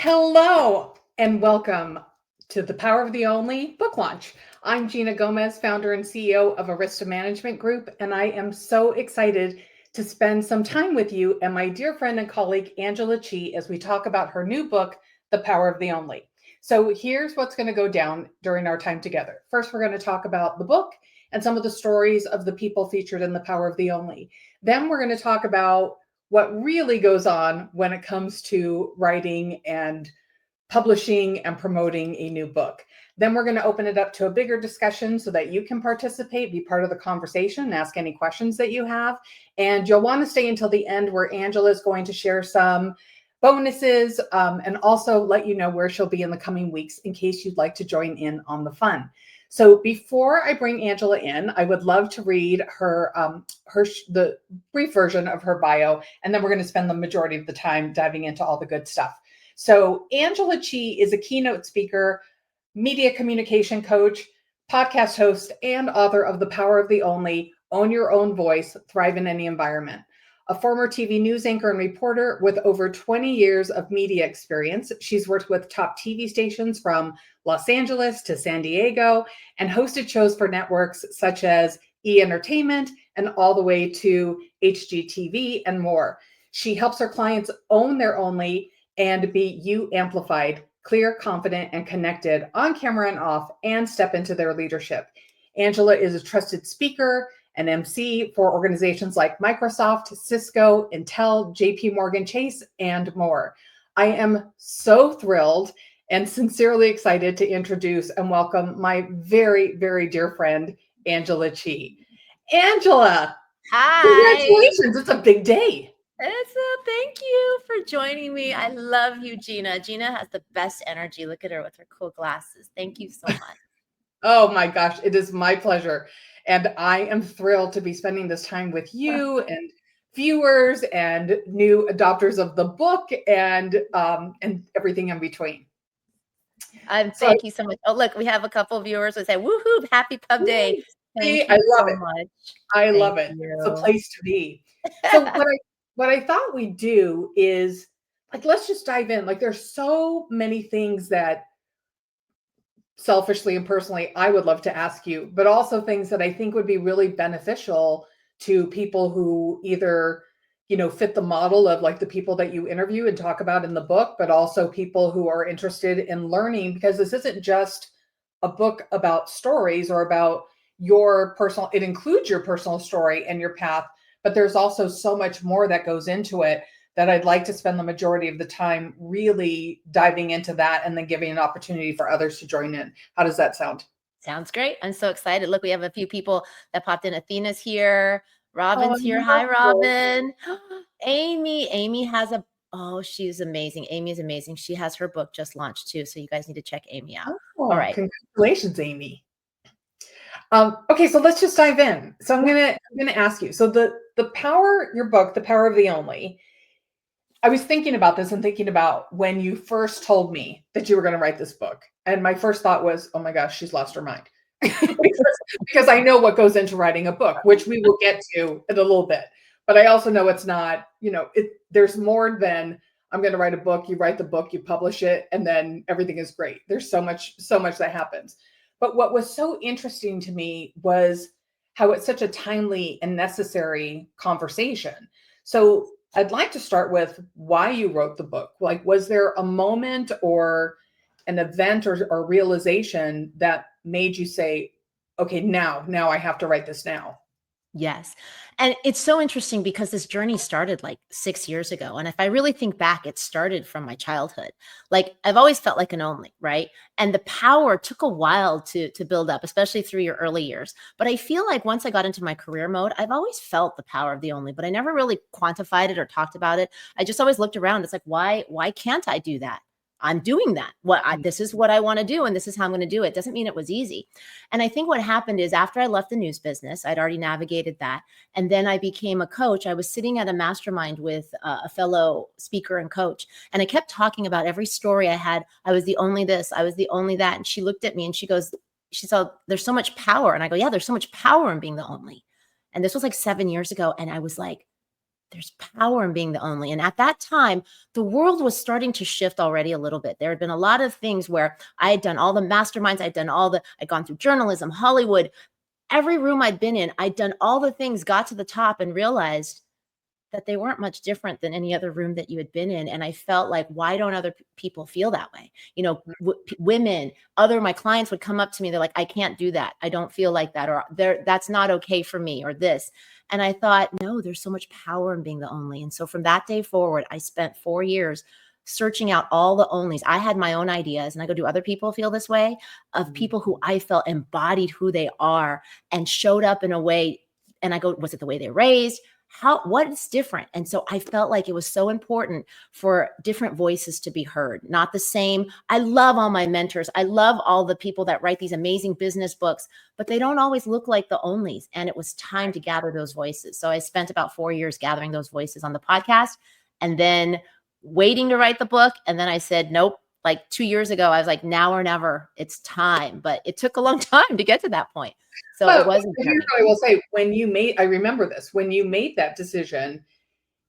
Hello and welcome to the Power of the Only book launch. I'm Gina Gomez, founder and CEO of Arista Management Group, and I am so excited to spend some time with you and my dear friend and colleague, Angela Chee, as we talk about her new book, The Power of the Only. So here's what's going to go down during our time together. First, we're going to talk about the book and some of the stories of the people featured in The Power of the Only. Then we're going to talk about what really goes on when it comes to writing and publishing and promoting a new book. Then we're going to open it up to a bigger discussion so that you can participate, be part of the conversation, and ask any questions that you have. And you'll want to stay until the end where Angela is going to share some bonuses and also let you know where she'll be in the coming weeks in case you'd like to join in on the fun. So before I bring Angela in, I would love to read the brief version of her bio, and then we're going to spend the majority of the time diving into all the good stuff. So Angela Chee is a keynote speaker, media communication coach, podcast host, and author of The Power of the Only, Own Your Own Voice, Thrive in Any Environment. A former TV news anchor and reporter with over 20 years of media experience, she's worked with top TV stations from Los Angeles to San Diego and hosted shows for networks such as E! Entertainment and all the way to HGTV and more. She helps her clients own their only and be you amplified, clear, confident, and connected on camera and off, and step into their leadership. Angela is a trusted speaker, an MC for organizations like Microsoft, Cisco, Intel, JP Morgan Chase, and more. I am so thrilled and sincerely excited to introduce and welcome my very, very dear friend, Angela Chee. Angela, Hi. congratulations. It's a big day. Thank you for joining me. I love you, Gina. Gina has the best energy. Look at her with her cool glasses. Thank you so much. Oh my gosh, it is my pleasure. And I am thrilled to be spending this time with you and viewers and new adopters of the book and everything in between. Thank you so much. Oh, look, we have a couple of viewers who say, woohoo, happy pub day. Thank I you love so it. much. I love Thank it. It's a you. place to be. So what I thought we'd do is let's just dive in. There's so many things that selfishly and personally I would love to ask you, but also things that I think would be really beneficial to people who either fit the model of the people that you interview and talk about in the book, but also people who are interested in learning, because this isn't just a book about stories or about your personal, it includes your personal story and your path, but there's also so much more that goes into it that I'd like to spend the majority of the time really diving into that and then giving an opportunity for others to join in. How does that sound? Sounds great. I'm so excited. Look, we have a few people that popped in. Athena's here. Robin's here. Hi, Robin. Amy has she's amazing. Amy is amazing. She has her book just launched too. So you guys need to check Amy out. All right. Congratulations, Amy. Okay, so let's just dive in. So I'm gonna ask you. So the power, your book, The Power of the Only. I was thinking about this and thinking about when you first told me that you were going to write this book. And my first thought was, oh my gosh, she's lost her mind. because I know what goes into writing a book, which we will get to in a little bit. But I also know it's not, there's more than I'm going to write a book. You write the book, you publish it, and then everything is great. There's so much that happens. But what was so interesting to me was how it's such a timely and necessary conversation. So I'd like to start with why you wrote the book. Was there a moment or an event or realization that made you say, okay, now I have to write this now? Yes. And it's so interesting because this journey started like 6 years ago. And if I really think back, it started from my childhood. I've always felt like an only, right? And the power took a while to build up, especially through your early years. But I feel like once I got into my career mode, I've always felt the power of the only, but I never really quantified it or talked about it. I just always looked around. It's like, why can't I do that? I'm doing that. This is what I want to do, and this is how I'm going to do it. Doesn't mean it was easy. And I think what happened is after I left the news business, I'd already navigated that. And then I became a coach. I was sitting at a mastermind with a fellow speaker and coach. And I kept talking about every story I had. I was the only this, I was the only that. And she looked at me and she said, there's so much power. And I go, yeah, there's so much power in being the only. And this was like 7 years ago. And I was like, there's power in being the only. And at that time, the world was starting to shift already a little bit. There had been a lot of things where I had done all the masterminds, I'd gone through journalism, Hollywood, every room I'd been in, I'd done all the things, got to the top and realized that they weren't much different than any other room that you had been in. And I felt like, why don't other people feel that way? You know, women, my clients would come up to me. They're like, I can't do that. I don't feel like that. Or that's not okay for me, or this. And I thought, no, there's so much power in being the only. And so from that day forward, I spent 4 years searching out all the onlys. I had my own ideas, and I go, do other people feel this way? Of people who I felt embodied who they are and showed up in a way. And I go, was it the way they're raised? What's different? And so I felt like it was so important for different voices to be heard, not the same. I love all my mentors. I love all the people that write these amazing business books, but they don't always look like the onlys. And it was time to gather those voices. So I spent about 4 years gathering those voices on the podcast and then waiting to write the book. And then I said, nope. Like 2 years ago, I was like, now or never, it's time. But it took a long time to get to that point. So it wasn't. Here's what I will say: I remember this, when you made that decision,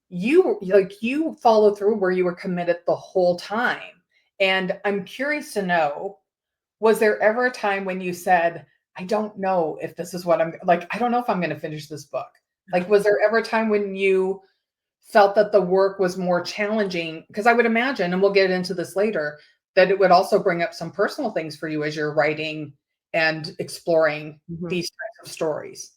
you followed through where you were committed the whole time. And I'm curious to know, was there ever a time when you said, I don't know if this is what I don't know if I'm going to finish this book? Like, was there ever a time when you felt that the work was more challenging? Because I would imagine, and we'll get into this later, that it would also bring up some personal things for you as you're writing and exploring these types of stories.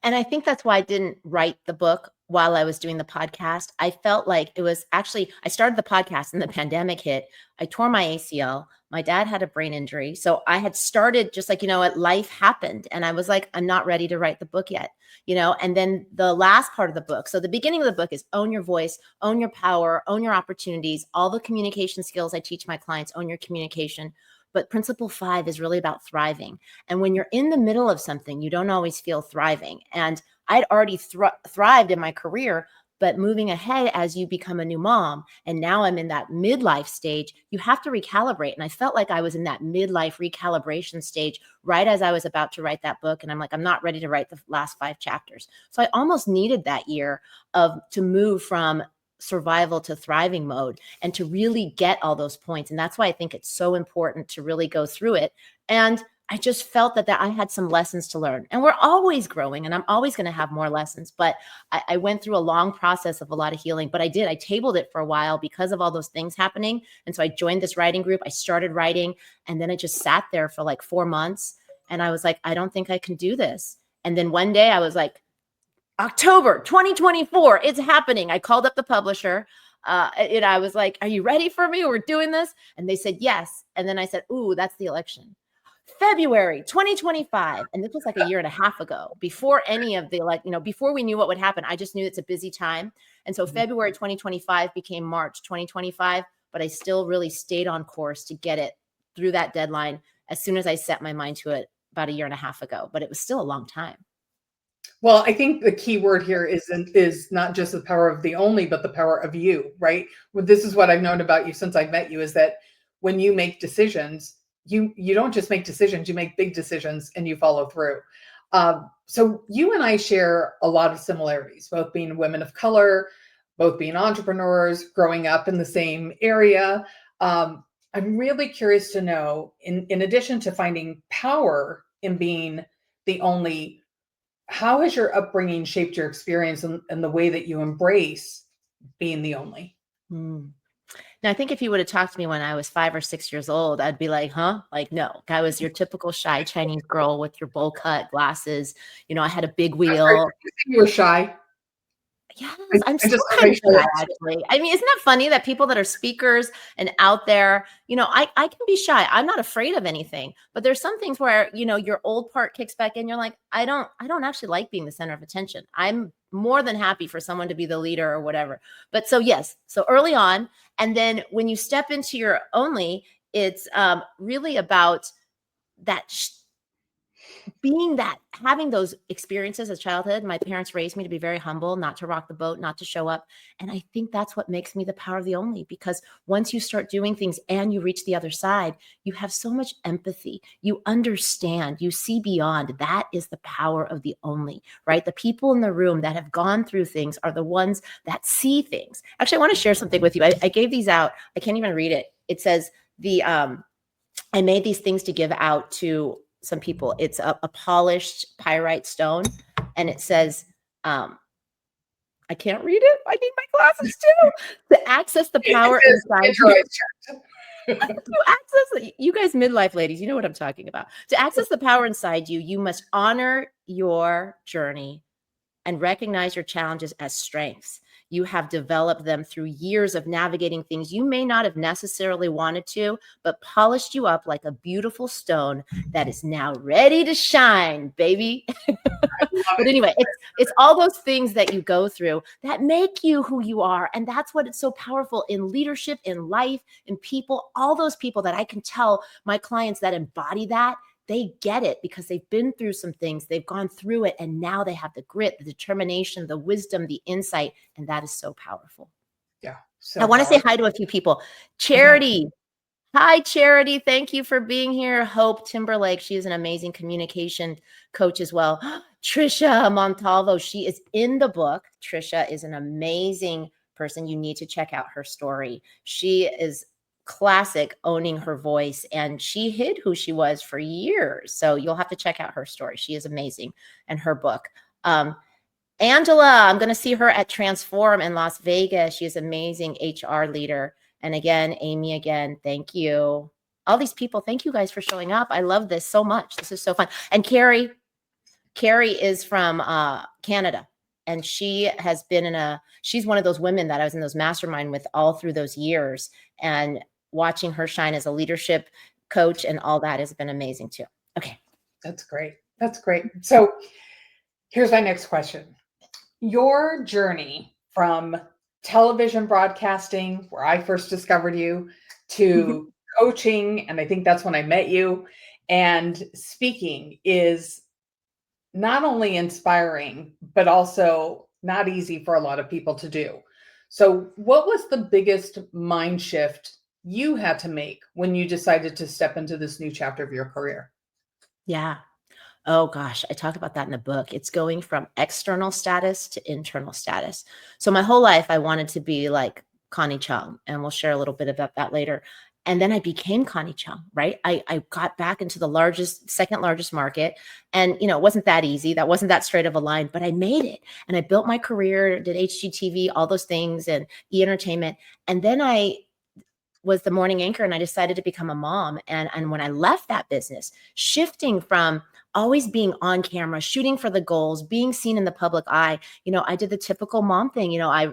And I think that's why I didn't write the book while I was doing the podcast. I felt like it was actually, I started the podcast and the pandemic hit. I tore my ACL. My dad had a brain injury. So I had started just like, life happened. And I was like, I'm not ready to write the book yet, and then the last part of the book. So the beginning of the book is own your voice, own your power, own your opportunities, all the communication skills I teach my clients, own your communication. But principle 5 is really about thriving. And when you're in the middle of something, you don't always feel thriving. And I'd already thrived in my career, but moving ahead as you become a new mom, and now I'm in that midlife stage, you have to recalibrate. And I felt like I was in that midlife recalibration stage right as I was about to write that book. And I'm like, I'm not ready to write the last 5 chapters. So I almost needed that year to move from survival to thriving mode and to really get all those points. And that's why I think it's so important to really go through it. And I just felt that I had some lessons to learn, and we're always growing, and I'm always going to have more lessons. But I went through a long process of a lot of healing, but I tabled it for a while because of all those things happening. And so I joined this writing group. I started writing, and then I just sat there for like 4 months, and I was like, I don't think I can do this. And then one day I was like, October 2024, it's happening. I called up the publisher and I was like, are you ready for me? We're doing this. And they said, yes. And then I said, ooh, that's the election. February 2025. And this was like a year and a half ago, before any of the, before we knew what would happen. I just knew it's a busy time. And so February 2025 became March 2025, but I still really stayed on course to get it through that deadline as soon as I set my mind to it about a year and a half ago, but it was still a long time. Well, I think the key word here is not just the power of the only, but the power of you, right? Well, this is what I've known about you since I've met you, is that when you make decisions, you don't just make decisions, you make big decisions and you follow through. So you and I share a lot of similarities, both being women of color, both being entrepreneurs, growing up in the same area. I'm really curious to know, in addition to finding power in being the only, how has your upbringing shaped your experience and the way that you embrace being the only? Now, I think if you would have talked to me when I was 5 or 6 years old, I'd be like, huh? Like, no, I was your typical shy Chinese girl with your bowl cut glasses. I had a big wheel. You were shy. Yes, I'm still kind of shy, actually. I mean, isn't that funny that people that are speakers and out there, I can be shy. I'm not afraid of anything, but there's some things where, your old part kicks back in. You're like, I don't actually like being the center of attention. I'm more than happy for someone to be the leader or whatever. But so yes, so early on, and then when you step into your only, it's really about that being that, having those experiences as childhood, my parents raised me to be very humble, not to rock the boat, not to show up. And I think that's what makes me the power of the only, because once you start doing things and you reach the other side, you have so much empathy. You understand, you see beyond. That is the power of the only, right? The people in the room that have gone through things are the ones that see things. Actually, I want to share something with you. I gave these out. I can't even read it. It says I made these things to give out to some people. It's a polished pyrite stone, and it says, I can't read it. I need my glasses too. To access the power inside you. To access, you guys midlife ladies, you know what I'm talking about. To access the power inside you, you must honor your journey and recognize your challenges as strengths. You have developed them through years of navigating things you may not have necessarily wanted to, but polished you up like a beautiful stone that is now ready to shine, baby. But anyway, it's all those things that you go through that make you who you are. And that's what it's so powerful in leadership, in life, in people, all those people that I can tell my clients that embody that. They get it because they've been through some things, they've gone through it, and now they have the grit, the determination, the wisdom, the insight, and that is so powerful. Yeah. I want to say hi to a few people. Charity. Hi, Charity. Thank you for being here. Hope Timberlake. She is an amazing communication coach as well. Trisha Montalvo. She is in the book. Trisha is an amazing person. You need to check out her story. She is classic owning her voice, and she hid who she was for years. So you'll have to check out her story. She is amazing, and her book. Angela, I'm going to see her at Transform in Las Vegas. She is amazing HR leader. And again, Amy, again, thank you. All these people, thank you guys for showing up. I love this so much. This is so fun. And Carrie is from Canada. And she has been she's one of those women that I was in those mastermind with all through those years. And watching her shine as a leadership coach and all that has been amazing too. Okay. That's great. That's great. So here's my next question. Your journey from television broadcasting, where I first discovered you, to coaching, and I think that's when I met you, and speaking is not only inspiring, but also not easy for a lot of people to do. So what was the biggest mind shift you had to make when you decided to step into this new chapter of your career? Yeah. Oh gosh, I talk about that in the book. It's going from external status to internal status. So my whole life, I wanted to be like Connie Chung, and we'll share a little bit about that later. And then I became Connie Chung, right? I got back into the second largest market. And, it wasn't that easy. That wasn't that straight of a line, but I made it. And I built my career, did HGTV, all those things, and e-entertainment. And then I was the morning anchor, and I decided to become a mom. And when I left that business, shifting from always being on camera, shooting for the goals, being seen in the public eye, I did the typical mom thing. I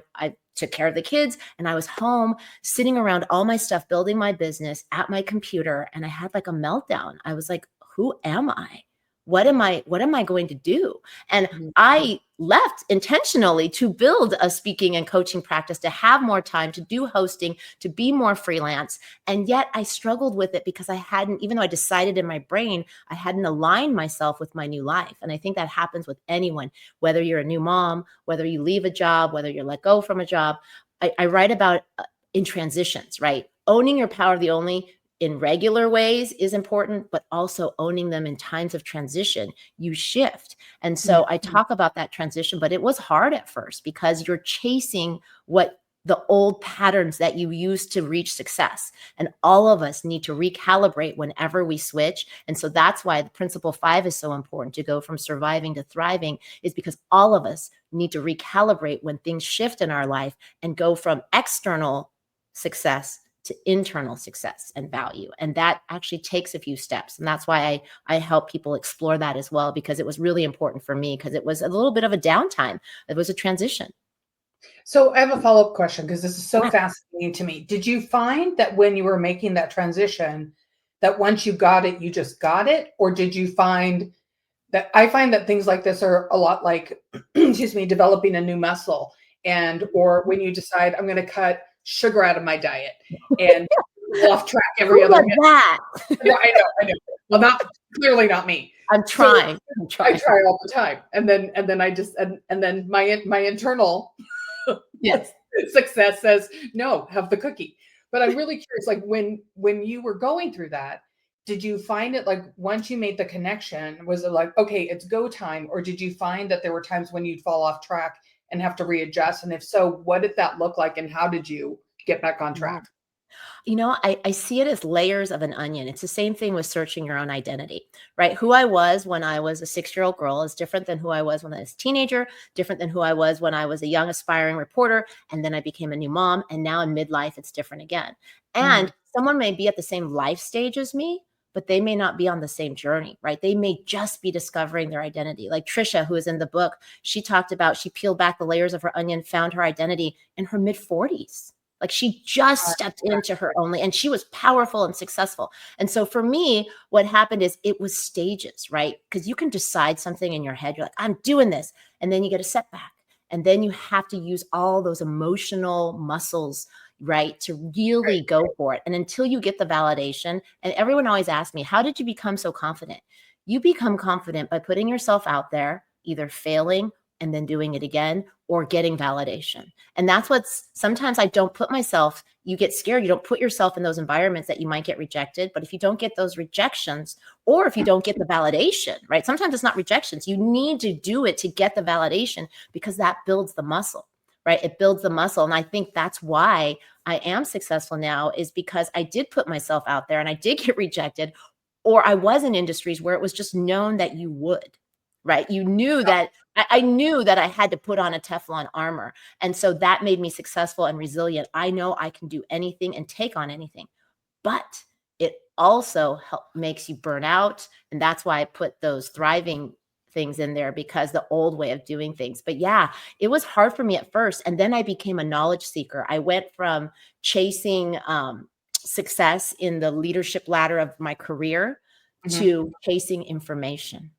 took care of the kids, and I was home sitting around all my stuff, building my business at my computer. And I had like a meltdown. I was like, who am I? What am I going to do? And I left intentionally to build a speaking and coaching practice, to have more time, to do hosting, to be more freelance. And yet I struggled with it because even though I decided in my brain, I hadn't aligned myself with my new life. And I think that happens with anyone, whether you're a new mom, whether you leave a job, whether you're let go from a job. I write about in transitions, right? Owning your power of the only in regular ways is important, but also owning them in times of transition. You shift. And so I talk about that transition, but it was hard at first because you're chasing what the old patterns that you used to reach success. And all of us need to recalibrate whenever we switch. And so that's why the principle 5 is so important, to go from surviving to thriving, is because all of us need to recalibrate when things shift in our life and go from external success to internal success and value. And that actually takes a few steps. And that's why I help people explore that as well, because it was really important for me, because it was a little bit of a downtime. It was a transition. So I have a follow-up question, because this is so fascinating to me. Did you find that when you were making that transition, that once you got it, you just got it? Or did you find that, I find that things like this are a lot like, excuse me, developing a new muscle, or when you decide, I'm going to cut sugar out of my diet and off track every other minute. That? I know. Well, not clearly not me. I'm So trying. I'm I trying. try all the time, and then I just and then my internal Yes. success says no, have the cookie. But I'm really curious, like when you were going through that, did you find it like once you made the connection, was it like okay, it's go time, or did you find that there were times when you'd fall off track and have to readjust? And if so, what did that look like, and how did you get back on Yeah. track? I see it as layers of an onion. It's the same thing with searching your own identity, right? Who I was when I was a 6-year-old girl is different than who I was when I was a teenager, different than who I was when I was a young aspiring reporter. And then I became a new mom. And now in midlife, it's different again. Mhm. And someone may be at the same life stage as me, but they may not be on the same journey, right? They may just be discovering their identity. Like Trisha, who is in the book, she talked about she peeled back the layers of her onion, found her identity in her mid 40s. Like she just stepped into her only, and she was powerful and successful. And so for me, what happened is it was stages, right? Because you can decide something in your head. You're like, I'm doing this. And then you get a setback. And then you have to use all those emotional muscles, right, to really go for it. And until you get the validation, and everyone always asks me, how did you become so confident? You become confident by putting yourself out there, either failing and then doing it again or getting validation. And that's what's sometimes I don't put myself, you get scared. You don't put yourself in those environments that you might get rejected. But if you don't get those rejections, or if you don't get the validation, right? Sometimes it's not rejections. You need to do it to get the validation because that builds the muscle, right? It builds the muscle. And I think that's why I am successful now is because I did put myself out there and I did get rejected, or I was in industries where it was just known that you would, right? You knew that I knew that I had to put on a Teflon armor. And so that made me successful and resilient. I know I can do anything and take on anything, but it also makes you burn out. And that's why I put those thriving things in there because the old way of doing things. But yeah, it was hard for me at first. And then I became a knowledge seeker. I went from chasing success in the leadership ladder of my career Mhm. to chasing information.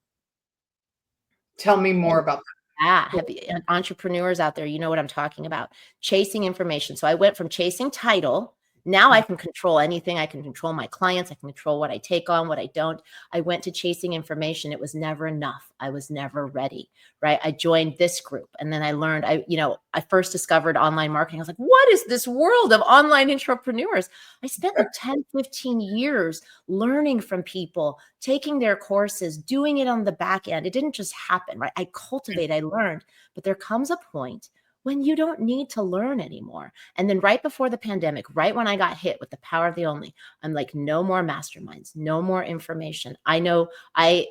Tell me more And about yeah, that. entrepreneurs out there, you know what I'm talking about. Chasing information. So I went from chasing title. Now I can control anything. I can control my clients. I can control what I take on, what I don't. I went to chasing information. It was never enough. I was never ready, right? I joined this group and then I learned, I first discovered online marketing. I was like, what is this world of online entrepreneurs? I spent like 10, 15 years learning from people, taking their courses, doing it on the back end. It didn't just happen, right? I cultivated, I learned, but there comes a point when you don't need to learn anymore. And then right before the pandemic, right when I got hit with the power of the only, I'm like, no more masterminds, no more information. I know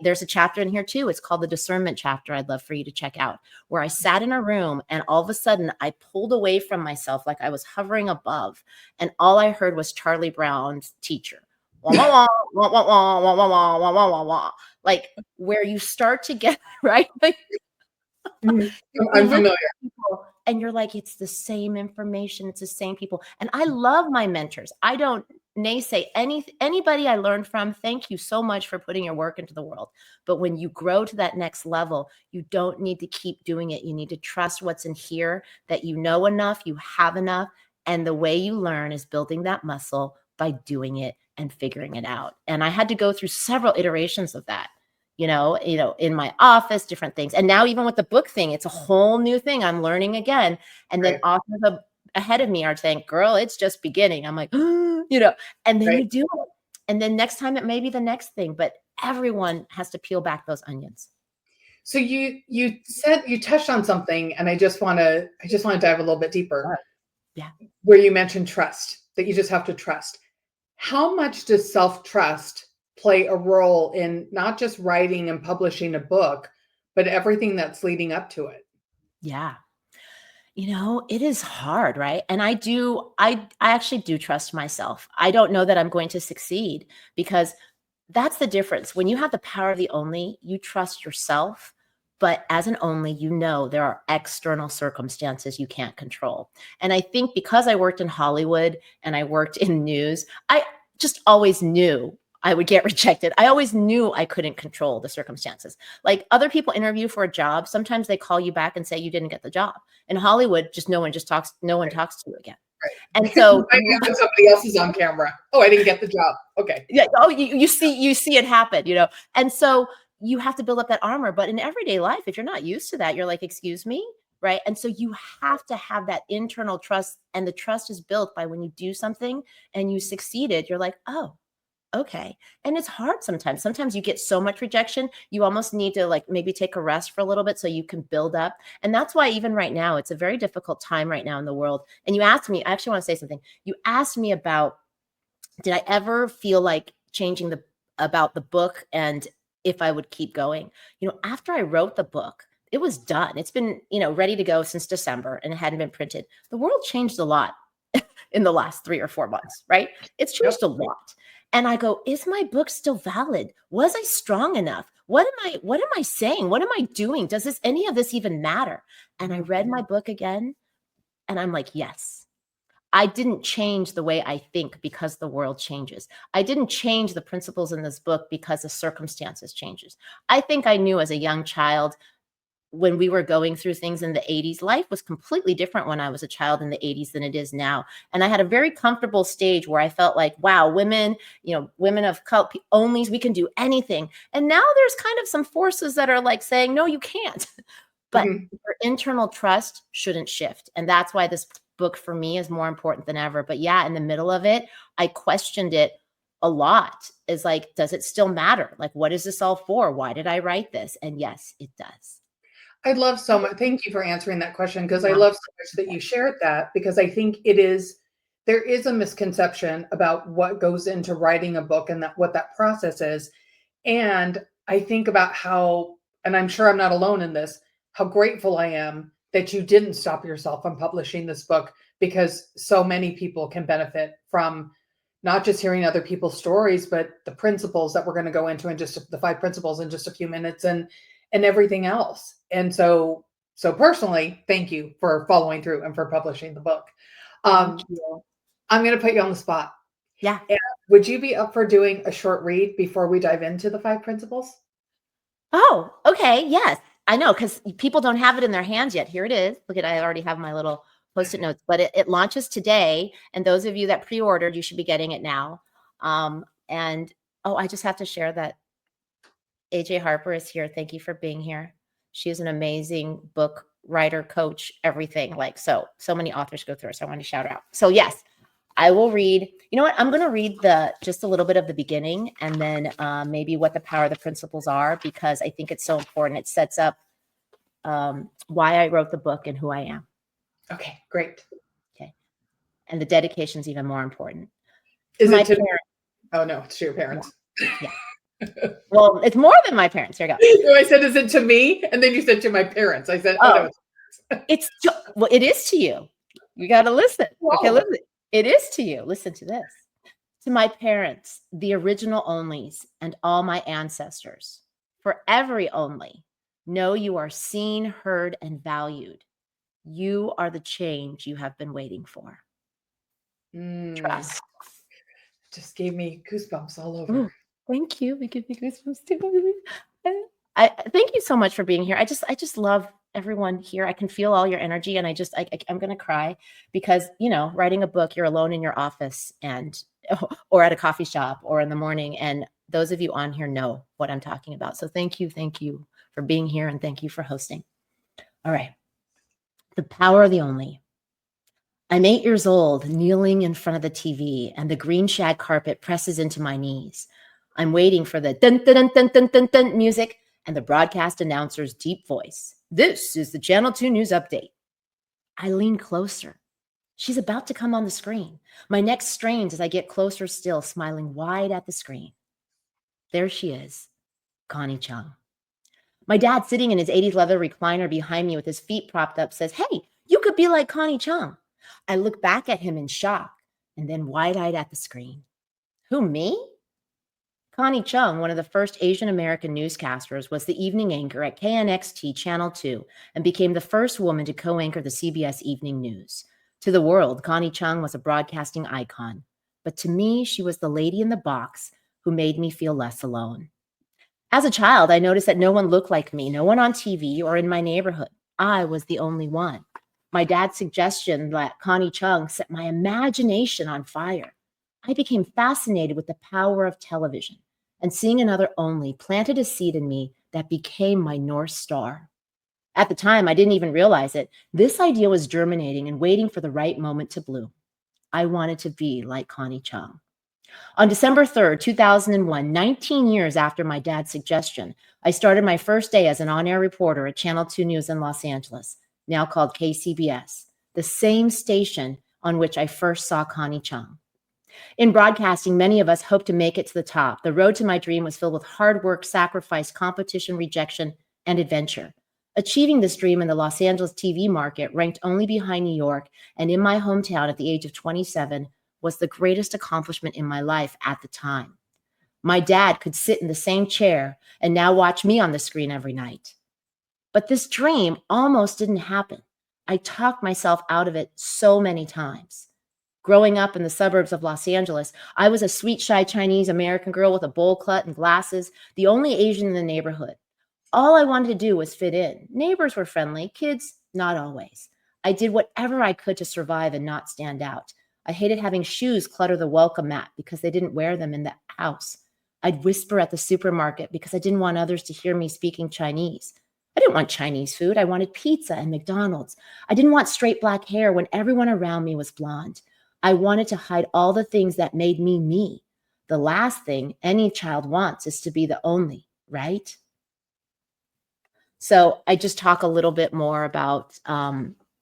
there's a chapter in here too. It's called the discernment chapter. I'd love for you to check out where I sat in a room and all of a sudden I pulled away from myself like I was hovering above. And all I heard was Charlie Brown's teacher. Wah, wah, wah, wah, wah, wah, wah, wah, wah, wah, wah, wah. Like where you start to get, right? Like Mhm. you I'm listen familiar. to people and you're like, it's the same information, it's the same people. And I love my mentors. I don't naysay anybody I learned from. Thank you so much for putting your work into the world. But when you grow to that next level, you don't need to keep doing it. You need to trust what's in here, that you know enough, you have enough. And the way you learn is building that muscle by doing it and figuring it out. And I had to go through several iterations of that, in my office, different things. And now even with the book thing, it's a whole new thing. I'm learning again. And then Right, authors ahead of me are saying, girl, it's just beginning. I'm like, and then right. you do it. And then next time it may be the next thing, but everyone has to peel back those onions. So you said you touched on something, and I just want to dive a little bit deeper, Sure. Yeah. where you mentioned trust, that you just have to trust. How much does self-trust play a role in not just writing and publishing a book, but everything that's leading up to it? Yeah. It is hard, right? And I actually do trust myself. I don't know that I'm going to succeed because that's the difference. When you have the power of the only, you trust yourself. But as an only, there are external circumstances you can't control. And I think because I worked in Hollywood and I worked in news, I just always knew I would get rejected. I always knew I couldn't control the circumstances. Like other people interview for a job, sometimes they call you back and say you didn't get the job. In Hollywood, no one talks to you again. And so I knew that somebody else is on camera. Oh, I didn't get the job. Okay. yeah, oh, you see it happen, and so you have to build up that armor. But in everyday life, if you're not used to that, you're like, excuse me, right? And so you have to have that internal trust, and the trust is built by when you do something and you succeeded, you're like, oh, okay. And it's hard sometimes. Sometimes you get so much rejection, you almost need to like maybe take a rest for a little bit so you can build up. And that's why even right now, it's a very difficult time right now in the world. And you asked me, I actually want to say something. You asked me about, did I ever feel like changing about the book and if I would keep going? After I wrote the book, it was done. It's been, ready to go since December and it hadn't been printed. The world changed a lot in the last 3 or 4 months, right? It's changed a lot. And I go, is my book still valid? Was I strong enough? What am I saying? What am I doing? Does any of this even matter? And I read my book again and I'm like, yes. I didn't change the way I think because the world changes. I didn't change the principles in this book because the circumstances changes. I think I knew as a young child when we were going through things in the 80s, life was completely different when I was a child in the 80s than it is now. And I had a very comfortable stage where I felt like, wow, women, women of color, onlys, we can do anything. And now there's kind of some forces that are like saying, no, you can't. But your internal trust shouldn't shift. And that's why this book for me is more important than ever. But yeah, in the middle of it, I questioned it a lot. Is like, does it still matter? Like, what is this all for? Why did I write this? And yes, it does. I love so much. Thank you for answering that question because I love so much that you shared that because I think there is a misconception about what goes into writing a book and what that process is. And I think about how, and I'm sure I'm not alone in this, how grateful I am that you didn't stop yourself from publishing this book because so many people can benefit from not just hearing other people's stories, but the principles that we're going to go into in just the 5 principles in just a few minutes and everything else. And so personally, thank you for following through and for publishing the book. I'm going to put you on the spot. Yeah. And would you be up for doing a short read before we dive into the 5 principles? Oh, okay. Yes. I know because people don't have it in their hands yet. Here it is. Look at, I already have my little Post-it notes, but it launches today. And those of you that pre-ordered, you should be getting it now. And I just have to share that AJ Harper is here. Thank you for being here. She is an amazing book writer, coach, everything. Like so many authors go through it. So I want to shout her out. So yes, I will read. You know what? I'm going to read just a little bit of the beginning and then maybe what the power of the principles are, because I think it's so important. It sets up why I wrote the book and who I am. Okay, great. Okay. And the dedication is even more important. Is it to parents? Oh no, it's to your parents. Yeah. Well, it's more than my parents. Here we go. So I said, is it to me? And then you said to my parents. I said, no, it is to you. You got to listen. Whoa. Okay, listen. It is to you. Listen to this. To my parents, the original onlys, and all my ancestors, for every only, know you are seen, heard, and valued. You are the change you have been waiting for. Trust. Just gave me goosebumps all over. Ooh, thank you. We give me goosebumps too. I thank you so much for being here. I just love everyone here. I can feel all your energy, and I'm gonna cry because writing a book, you're alone in your office or at a coffee shop or in the morning, and those of you on here know what I'm talking about. So thank you for being here, and thank you for hosting. All right, the power of the only. I'm 8 years old, kneeling in front of the TV, and the green shag carpet presses into my knees. I'm waiting for the dun dun dun dun dun dun music and the broadcast announcer's deep voice. This is the Channel 2 News Update. I lean closer. She's about to come on the screen. My neck strains as I get closer still, smiling wide at the screen. There she is, Connie Chung. My dad, sitting in his 80s leather recliner behind me with his feet propped up, says, "Hey, you could be like Connie Chung." I look back at him in shock and then wide-eyed at the screen. Who, me? Connie Chung, one of the first Asian American newscasters, was the evening anchor at KNXT Channel 2 and became the first woman to co-anchor the CBS Evening News. To the world, Connie Chung was a broadcasting icon. But to me, she was the lady in the box who made me feel less alone. As a child, I noticed that no one looked like me, no one on TV or in my neighborhood. I was the only one. My dad's suggestion that Connie Chung set my imagination on fire. I became fascinated with the power of television, and seeing another only planted a seed in me that became my North Star. At the time, I didn't even realize it. This idea was germinating and waiting for the right moment to bloom. I wanted to be like Connie Chung. On December 3rd, 2001, 19 years after my dad's suggestion, I started my first day as an on-air reporter at Channel 2 News in Los Angeles, now called KCBS, the same station on which I first saw Connie Chung. In broadcasting, many of us hope to make it to the top. The road to my dream was filled with hard work, sacrifice, competition, rejection, and adventure. Achieving this dream in the Los Angeles TV market, ranked only behind New York and in my hometown at the age of 27, was the greatest accomplishment in my life at the time. My dad could sit in the same chair and now watch me on the screen every night. But this dream almost didn't happen. I talked myself out of it so many times. Growing up in the suburbs of Los Angeles, I was a sweet, shy Chinese American girl with a bowl cut and glasses, the only Asian in the neighborhood. All I wanted to do was fit in. Neighbors were friendly, kids, not always. I did whatever I could to survive and not stand out. I hated having shoes clutter the welcome mat because they didn't wear them in the house. I'd whisper at the supermarket because I didn't want others to hear me speaking Chinese. I didn't want Chinese food. I wanted pizza and McDonald's. I didn't want straight black hair when everyone around me was blonde. I wanted to hide all the things that made me me. The last thing any child wants is to be the only, right? So I just talk a little bit more about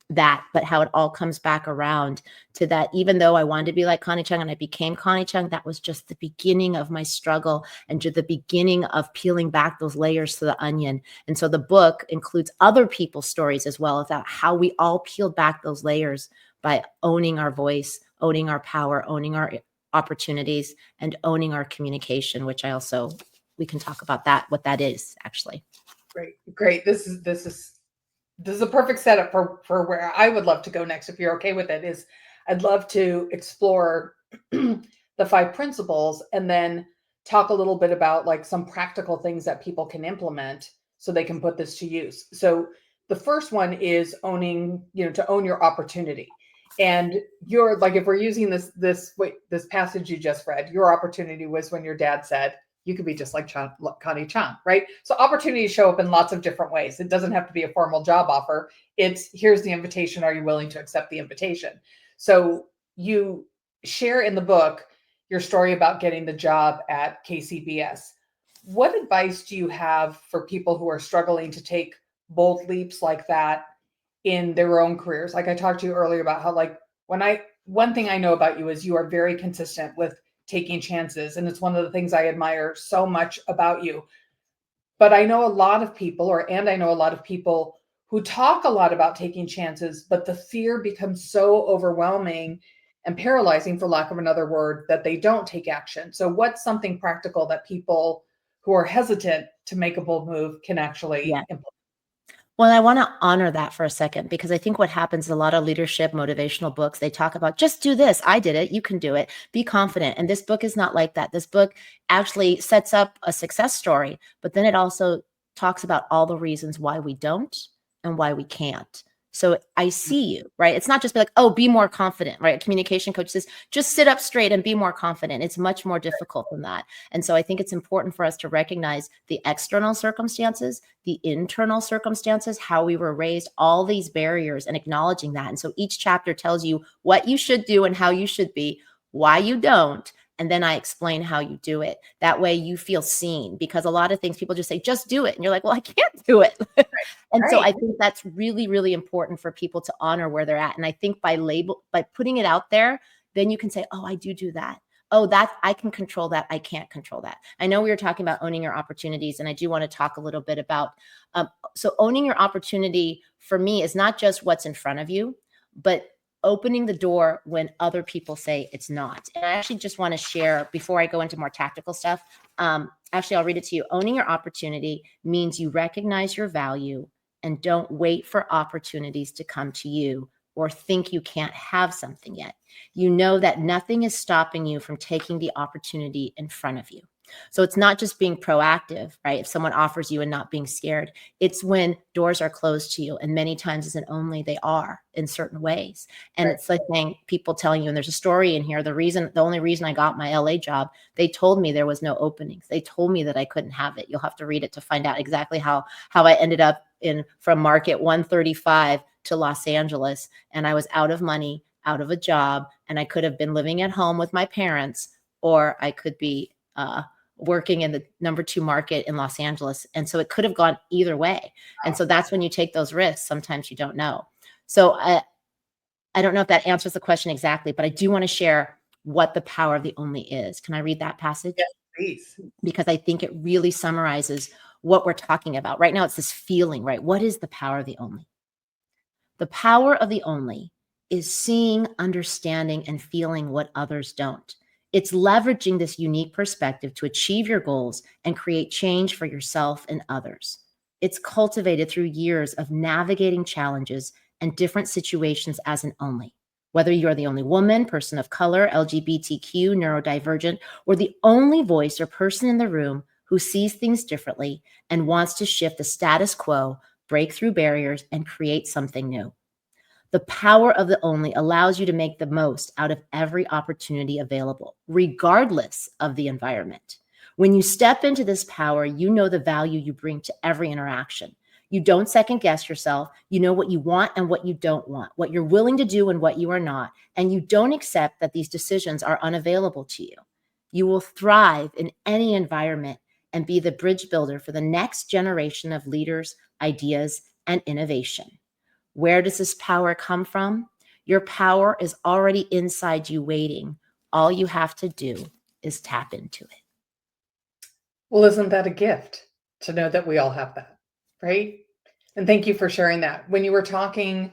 that, but how it all comes back around to that. Even though I wanted to be like Connie Chung and I became Connie Chung, that was just the beginning of my struggle and just the beginning of peeling back those layers to the onion. And so the book includes other people's stories as well about how we all peeled back those layers by owning our voice, owning our power, owning our opportunities, and owning our communication, which we can talk about that, what that is actually. Great. This is a perfect setup for where I would love to go next. If you're okay with it, is I'd love to explore the 5 principles and then talk a little bit about like some practical things that people can implement so they can put this to use. So the first one is owning, to own your opportunity. And you're like, if we're using this passage you just read, your opportunity was when your dad said, you could be just like Connie Chung, right? So opportunities show up in lots of different ways. It doesn't have to be a formal job offer. It's here's the invitation. Are you willing to accept the invitation? So you share in the book your story about getting the job at KCBS. What advice do you have for people who are struggling to take bold leaps like that in their own careers? Like I talked to you earlier about how one thing I know about you is you are very consistent with taking chances. And it's one of the things I admire so much about you. But I know a lot of people who talk a lot about taking chances, but the fear becomes so overwhelming and paralyzing, for lack of another word, that they don't take action. So what's something practical that people who are hesitant to make a bold move can actually implement? Well, I want to honor that for a second, because I think what happens, a lot of leadership motivational books, they talk about just do this. I did it. You can do it. Be confident. And this book is not like that. This book actually sets up a success story, but then it also talks about all the reasons why we don't and why we can't. So I see you, right? It's not just be like, oh, be more confident, right? A communication coach says, just sit up straight and be more confident. It's much more difficult than that. And so I think it's important for us to recognize the external circumstances, the internal circumstances, how we were raised, all these barriers, and acknowledging that. And so each chapter tells you what you should do and how you should be, why you don't. And then I explain how you do it. That way you feel seen, because a lot of things people just say, just do it. And you're like, well, I can't do it. And so I think that's really, really important for people to honor where they're at. And I think by putting it out there, then you can say, oh, I do that. Oh, I can control that. I can't control that. I know we were talking about owning your opportunities, and I do want to talk a little bit about, so owning your opportunity for me is not just what's in front of you, but opening the door when other people say it's not. And I actually just want to share, before I go into more tactical stuff, actually, I'll read it to you. Owning your opportunity means you recognize your value and don't wait for opportunities to come to you or think you can't have something yet. You know that nothing is stopping you from taking the opportunity in front of you. So it's not just being proactive, right? If someone offers you and not being scared, it's when doors are closed to you. And many times as an only, they are in certain ways. And Right. it's like saying, people telling you, and there's a story in here, the only reason I got my LA job, they told me there was no openings. They told me that I couldn't have it. You'll have to read it to find out exactly how I ended up from market 135 to Los Angeles. And I was out of money, out of a job, and I could have been living at home with my parents, or I could be working in the #2 market in Los Angeles. And so it could have gone either way. And so that's when you take those risks. Sometimes you don't know. So I don't know if that answers the question exactly, but I do want to share what the power of the only is. Can I read that passage? Yes, please. Because I think it really summarizes what we're talking about. Right now, it's this feeling, right? What is the power of the only? The power of the only is seeing, understanding, and feeling what others don't. It's leveraging this unique perspective to achieve your goals and create change for yourself and others. It's cultivated through years of navigating challenges and different situations as an only. Whether you're the only woman, person of color, LGBTQ, neurodivergent, or the only voice or person in the room who sees things differently and wants to shift the status quo, break through barriers, and create something new. The power of the only allows you to make the most out of every opportunity available, regardless of the environment. When you step into this power, you know the value you bring to every interaction. You don't second guess yourself. You know what you want and what you don't want, what you're willing to do and what you are not. And you don't accept that these decisions are unavailable to you. You will thrive in any environment and be the bridge builder for the next generation of leaders, ideas, and innovation. Where does this power come from? Your power is already inside you waiting. All you have to do is tap into it. Well, isn't that a gift to know that we all have that, right? And thank you for sharing that. When you were talking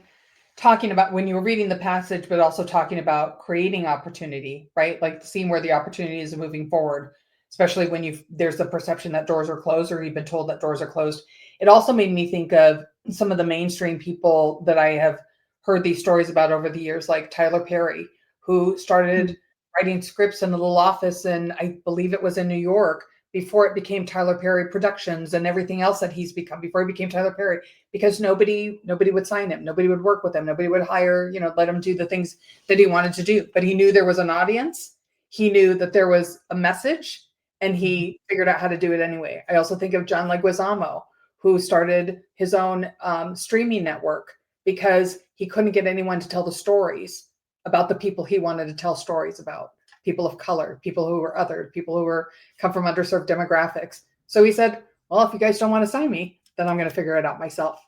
about when you were reading the passage, but also talking about creating opportunity, right? Like seeing where the opportunity is moving forward, especially when there's the perception that doors are closed or you've been told that doors are closed. It also made me think of some of the mainstream people that I have heard these stories about over the years, like Tyler Perry, who started writing scripts in a little office, and I believe it was in New York, before it became Tyler Perry Productions and everything else that he's become, before he became Tyler Perry, because nobody would sign him, nobody would work with him, nobody would hire, let him do the things that he wanted to do. But he knew there was an audience, he knew that there was a message, and he figured out how to do it anyway. I also think of John Leguizamo, who started his own streaming network because he couldn't get anyone to tell the stories about the people he wanted to tell stories about, people of color, people who were othered, people who come from underserved demographics. So he said, well, if you guys don't want to sign me, then I'm going to figure it out myself.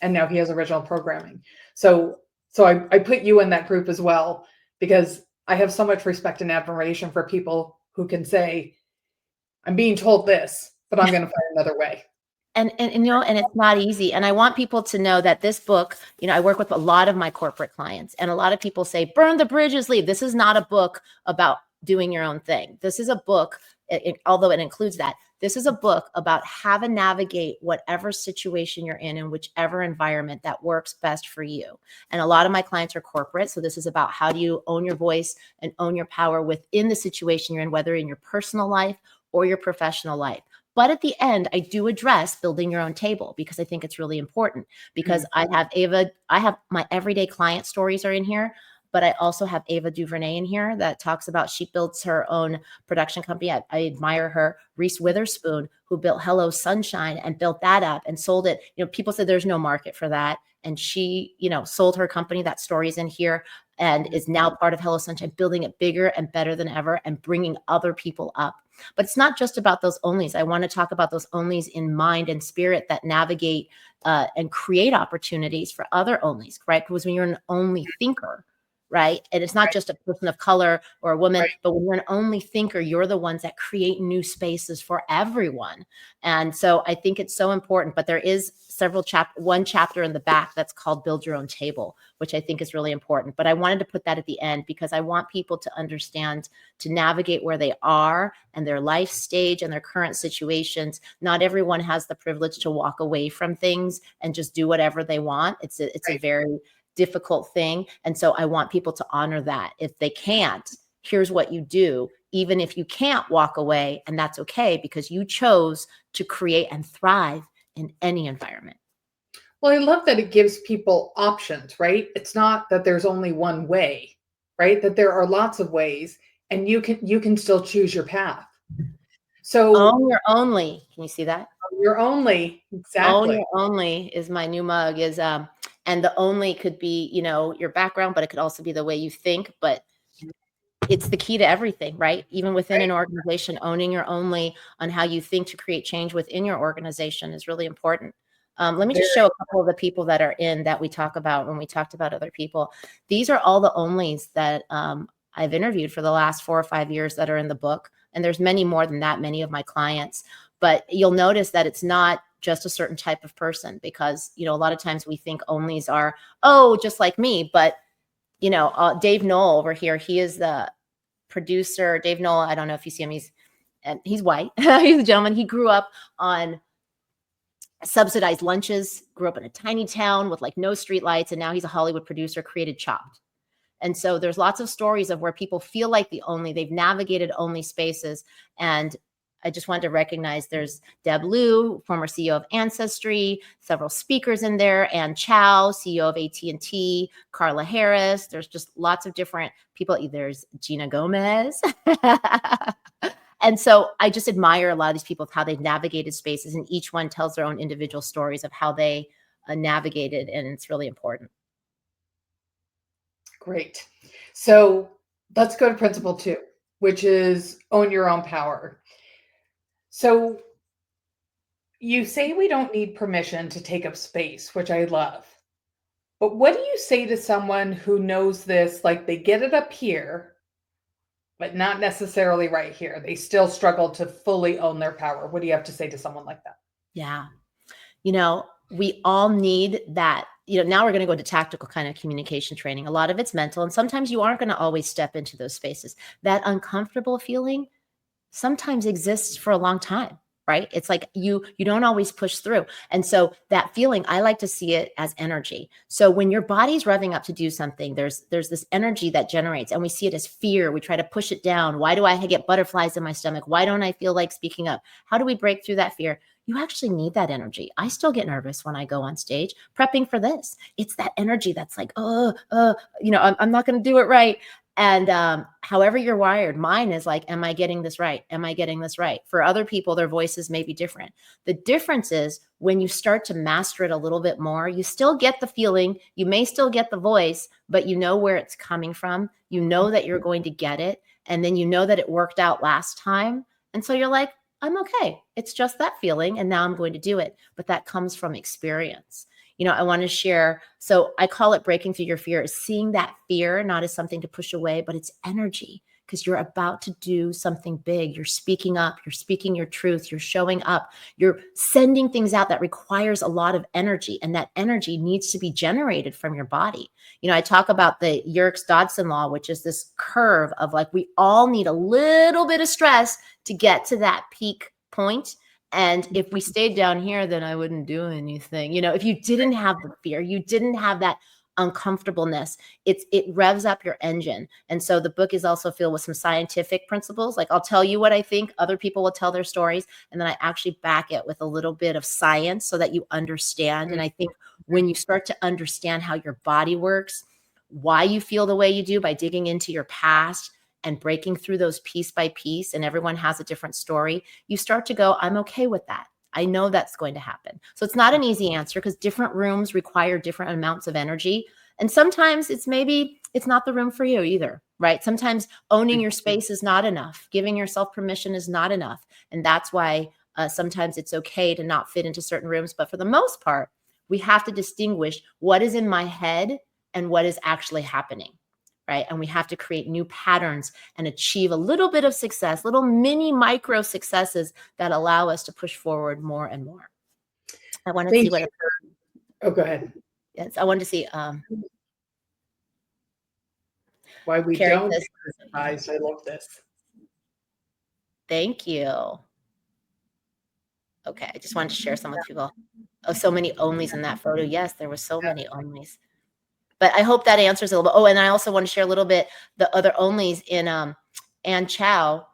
And now he has original programming. So I put you in that group as well, because I have so much respect and admiration for people who can say, I'm being told this, but I'm going to find another way. And it's not easy. And I want people to know that this book, I work with a lot of my corporate clients, and a lot of people say, burn the bridges, leave. This is not a book about doing your own thing. This is a book, although it includes that, this is a book about how to navigate whatever situation you're in whichever environment that works best for you. And a lot of my clients are corporate. So this is about how do you own your voice and own your power within the situation you're in, whether in your personal life or your professional life. But at the end, I do address building your own table, because I think it's really important, because I have my everyday client stories are in here, but I also have Ava DuVernay in here that talks about, she builds her own production company. I admire her. Reese Witherspoon, who built Hello Sunshine and built that up and sold it. People said there's no market for that. And she, sold her company. That story's in here, and is now part of Hello Sunshine, building it bigger and better than ever and bringing other people up. But it's not just about those onlys. I want to talk about those onlys in mind and spirit that navigate and create opportunities for other onlys, right? Because when you're an only thinker, right? And it's not just a person of color or a woman, but when you're an only thinker, you're the ones that create new spaces for everyone. And so I think it's so important, but there is one chapter in the back that's called Build Your Own Table, which I think is really important. But I wanted to put that at the end because I want people to understand, to navigate where they are and their life stage and their current situations. Not everyone has the privilege to walk away from things and just do whatever they want. It's a very difficult thing. And so I want people to honor that. If they can't, here's what you do. even if you can't walk away, and that's okay because you chose to create and thrive in any environment. Well, I love that it gives people options, right? It's not that there's only one way, right? That there are lots of ways and you can still choose your path. So Own your only. Can you see that? you're only Own exactly your only is my new mug is and the only could be, your background, but it could also be the way you think, but it's the key to everything, right? Even within an right. organization, owning your only on how you think to create change within your organization is really important. Let me just Very show a couple of the people that are in that we talk about when we talked about other people. These are all the onlys that I've interviewed for the last 4 or 5 years that are in the book. And there's many more than that, many of my clients. But you'll notice that it's not just a certain type of person because, a lot of times we think onlys are, oh, just like me. But, Dave Knoll over here, he is the producer. Dave Knoll, I don't know if you see him. He's white. He's a gentleman. He grew up on subsidized lunches, grew up in a tiny town with like no street lights, and now he's a Hollywood producer, created Chopped. And so there's lots of stories of where people feel like they've navigated only spaces. And I just wanted to recognize there's Deb Liu, former CEO of Ancestry, several speakers in there, Ann Chow, CEO of AT&T, Carla Harris. There's just lots of different people. There's Gina Gomez. And so I just admire a lot of these people, how they've navigated spaces, and each one tells their own individual stories of how they navigated, and it's really important. great. So let's go to principle 2, which is own your own power. So you say we don't need permission to take up space, which I love. But what do you say to someone who knows this, like they get it up here, but not necessarily right here? They still struggle to fully own their power. What do you have to say to someone like that? Yeah. We all need that. Now we're going to go to tactical kind of communication training. A lot of it's mental, and sometimes you aren't going to always step into those spaces. That uncomfortable feeling sometimes exists for a long time, right? It's like you don't always push through. And so that feeling, I like to see it as energy. So when your body's revving up to do something, there's this energy that generates, and we see it as fear. We try to push it down. Why do I get butterflies in my stomach? Why don't I feel like speaking up? How do we break through that fear? You actually need that energy. I still get nervous when I go on stage prepping for this. It's that energy that's like, I'm not going to do it right. And however you're wired, mine is like, am I getting this right? Am I getting this right? For other people, their voices may be different. The difference is when you start to master it a little bit more, you still get the feeling, you may still get the voice, but you know where it's coming from. You know that you're going to get it. And then you know that it worked out last time. And so you're like, I'm okay. It's just that feeling. And now I'm going to do it. But that comes from experience. I want to share. So I call it breaking through your fear, is seeing that fear not as something to push away, but it's energy, because you're about to do something big. You're speaking up, you're speaking your truth, you're showing up, you're sending things out that requires a lot of energy. And that energy needs to be generated from your body. I talk about the Yerkes-Dodson law, which is this curve of like, we all need a little bit of stress to get to that peak point. And if we stayed down here, then I wouldn't do anything. If you didn't have the fear, you didn't have that uncomfortableness, it revs up your engine. And so the book is also filled with some scientific principles. Like, I'll tell you what I think, other people will tell their stories, and then I actually back it with a little bit of science so that you understand. And I think when you start to understand how your body works, why you feel the way you do by digging into your past and breaking through those piece by piece, and everyone has a different story, you start to go, I'm okay with that. I know that's going to happen. So it's not an easy answer, because different rooms require different amounts of energy. And sometimes it's not the room for you either, right? Sometimes owning your space is not enough. Giving yourself permission is not enough. And that's why sometimes it's okay to not fit into certain rooms. But for the most part, we have to distinguish what is in my head and what is actually happening. Right? And we have to create new patterns and achieve a little bit of success, little mini micro successes that allow us to push forward more and more. I want to see what. Oh, go ahead. Yes, I want to see. Why we Carrie don't says, criticize. I love this. Thank you. Okay, I just wanted to share some with people. Oh, so many onlys in that photo. Yes, there were so many onlys. But I hope that answers a little bit. Oh, and I also want to share a little bit the other onlys in Ann Chow,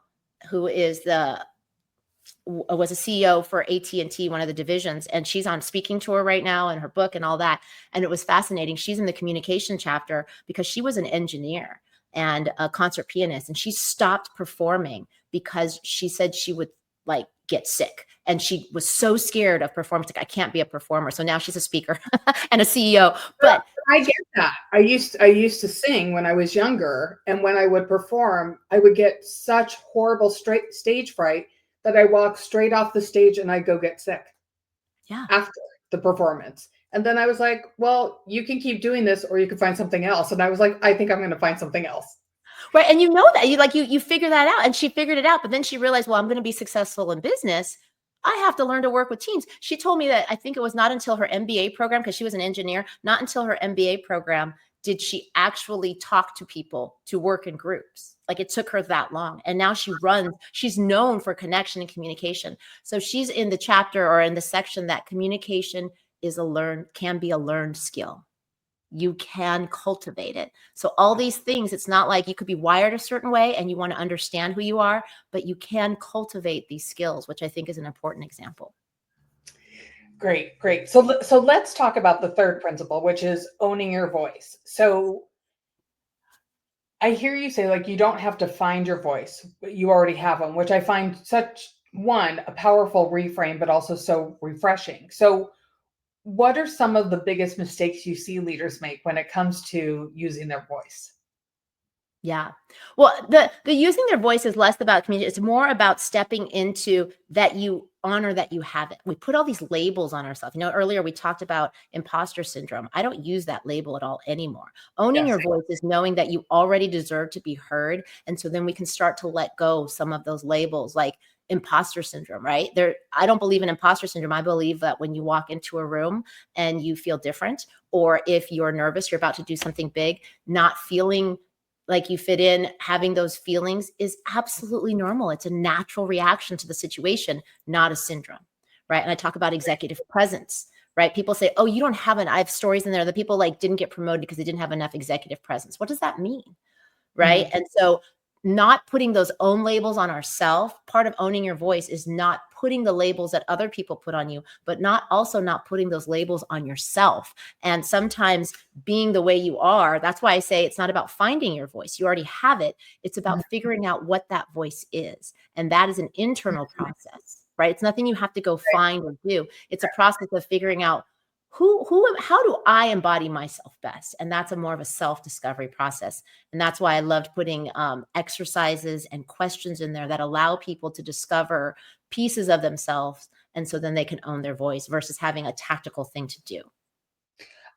who was a CEO for AT&T, one of the divisions, and she's on speaking tour right now and her book and all that. And it was fascinating. She's in the communication chapter because she was an engineer and a concert pianist, and she stopped performing because she said she would like get sick. And she was so scared of performance. Like, I can't be a performer. So now she's a speaker and a CEO. But I get that. I used to sing when I was younger, and when I would perform, I would get such horrible straight stage fright that I walk straight off the stage and I go get sick yeah, after the performance. And then I was like, well, you can keep doing this or you can find something else. And I was like, I think I'm going to find something else. right. And you know that you figure that out, and she figured it out. But then she realized, well, I'm going to be successful in business. I have to learn to work with teams. She told me that I think it was not until her MBA program, because she was an engineer, not until her MBA program did she actually talk to people to work in groups. Like, it took her that long. And now she's known for connection and communication. So she's in the chapter or in the section that communication can be a learned skill. You can cultivate it. So all these things, it's not like you could be wired a certain way and you want to understand who you are, but you can cultivate these skills, which I think is an important example. Great, great. So let's talk about the third principle, which is owning your voice. So I hear you say, like, you don't have to find your voice, but you already have one, which I find a powerful reframe, but also so refreshing. So what are some of the biggest mistakes you see leaders make when it comes to using their voice? Yeah. Well, the using their voice is less about community. It's more about stepping into that you honor that you have it. We put all these labels on ourselves. Earlier we talked about imposter syndrome. I don't use that label at all anymore. Owning Yes. your voice is knowing that you already deserve to be heard. And so then we can start to let go some of those labels, like imposter syndrome, right? I don't believe in imposter syndrome. I believe that when you walk into a room and you feel different, or if you're nervous, you're about to do something big, not feeling like you fit in, having those feelings is absolutely normal. It's a natural reaction to the situation, not a syndrome, right? And I talk about executive presence, right? People say, oh, you don't have I have stories in there that people like didn't get promoted because they didn't have enough executive presence. What does that mean? Right. Mm-hmm. And so not putting those own labels on ourselves, part of owning your voice is not putting the labels that other people put on you, but not putting those labels on yourself. And sometimes being the way you are, that's why I say it's not about finding your voice. You already have it. It's about figuring out what that voice is. And that is an internal process, right? It's nothing you have to go find or do. It's a process of figuring out how do I embody myself best? And that's more of a self-discovery process. And that's why I loved putting exercises and questions in there that allow people to discover pieces of themselves. And so then they can own their voice versus having a tactical thing to do.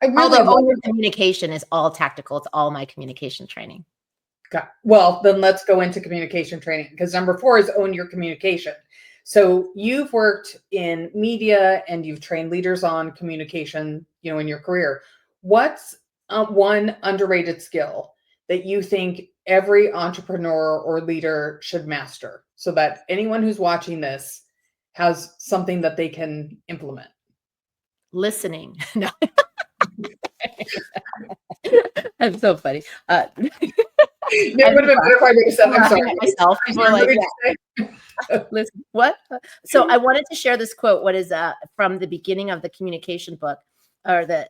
Although voice communication is all tactical. It's all my communication training. Well, then let's go into communication training, because number 4 is own your communication. So you've worked in media and you've trained leaders on communication, in your career. What's one underrated skill that you think every entrepreneur or leader should master so that anyone who's watching this has something that they can implement? Listening. No. I'm so funny. It would have been better if I would have said, I'm sorry. Myself. People are like, yeah. Listen, what? So I wanted to share this quote. What is from the beginning of the communication book, or the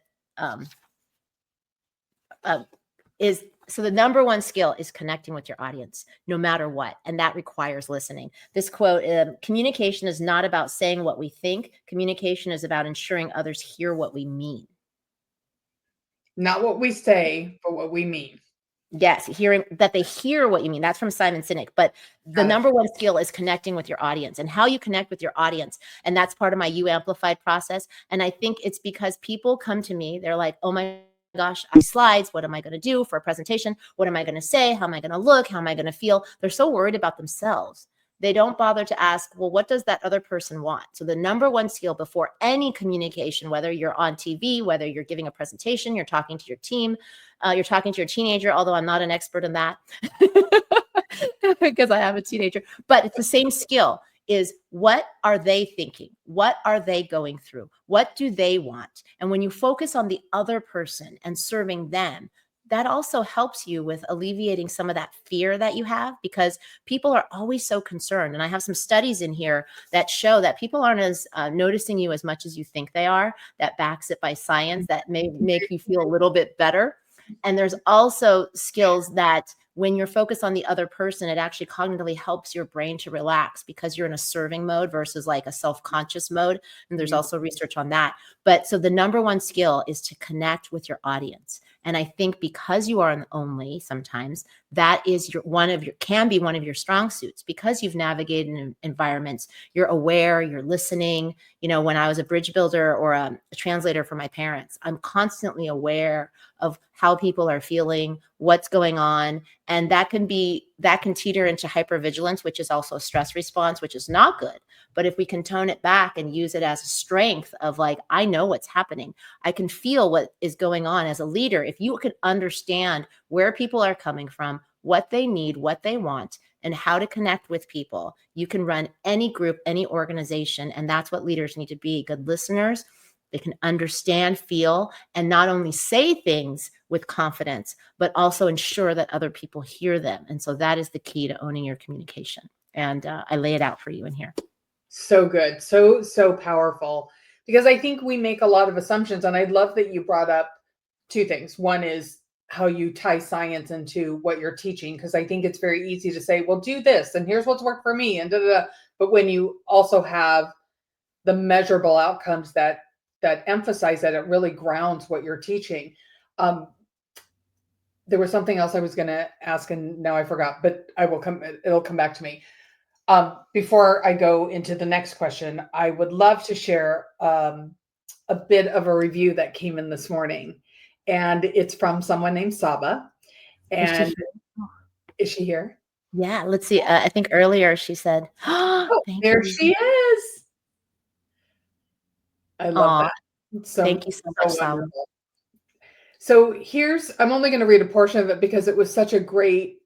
so the number one skill is connecting with your audience, no matter what, and that requires listening. This quote: communication is not about saying what we think. Communication is about ensuring others hear what we mean. Not what we say, but what we mean. Yes, hearing that they hear what you mean. That's from Simon Sinek. But the number one skill is connecting with your audience, and how you connect with your audience. And that's part of my You Amplified process. And I think it's because people come to me, they're like, oh my gosh, I have slides. What am I going to do for a presentation? What am I going to say? How am I going to look? How am I going to feel? They're so worried about themselves. They don't bother to ask, well, what does that other person want? So the number one skill before any communication, whether you're on TV, whether you're giving a presentation, you're talking to your team, you're talking to your teenager, although I'm not an expert in that because I have a teenager, but it's the same skill, is what are they thinking? What are they going through? What do they want? And when you focus on the other person and serving them, that also helps you with alleviating some of that fear that you have, because people are always so concerned. And I have some studies in here that show that people aren't as noticing you as much as you think they are. That backs it by science, that may make you feel a little bit better. And there's also skills that when you're focused on the other person, it actually cognitively helps your brain to relax because you're in a serving mode versus like a self-conscious mode. And there's also research on that. But so the number one skill is to connect with your audience. And I think because you are an only, sometimes that is can be one of your strong suits, because you've navigated environments. You're aware, you're listening. When I was a bridge builder or a translator for my parents, I'm constantly aware of how people are feeling, what's going on. And that can teeter into hypervigilance, which is also a stress response, which is not good. But if we can tone it back and use it as a strength of like, I know what's happening. I can feel what is going on as a leader. If you could understand where people are coming from, what they need, what they want, and how to connect with people, you can run any group, any organization. And that's what leaders need to be: good listeners. They can understand, feel, and not only say things with confidence, but also ensure that other people hear them. And so that is the key to owning your communication. And I lay it out for you in here. So good. So powerful. Because I think we make a lot of assumptions. And I love that you brought up two things. One is how you tie science into what you're teaching. Because I think it's very easy to say, well, do this, and here's what's worked for me, and da, da, da. But when you also have the measurable outcomes that emphasize that, it really grounds what you're teaching. There was something else I was going to ask, and now I forgot, but it'll come back to me. Before I go into the next question, I would love to share a bit of a review that came in this morning, and it's from someone named Saba. And is she here? Yeah, let's see. I think earlier she said, oh, thank there you. she is. I love that. Thank you so much, Saba. So I'm only going to read a portion of it because it was such a great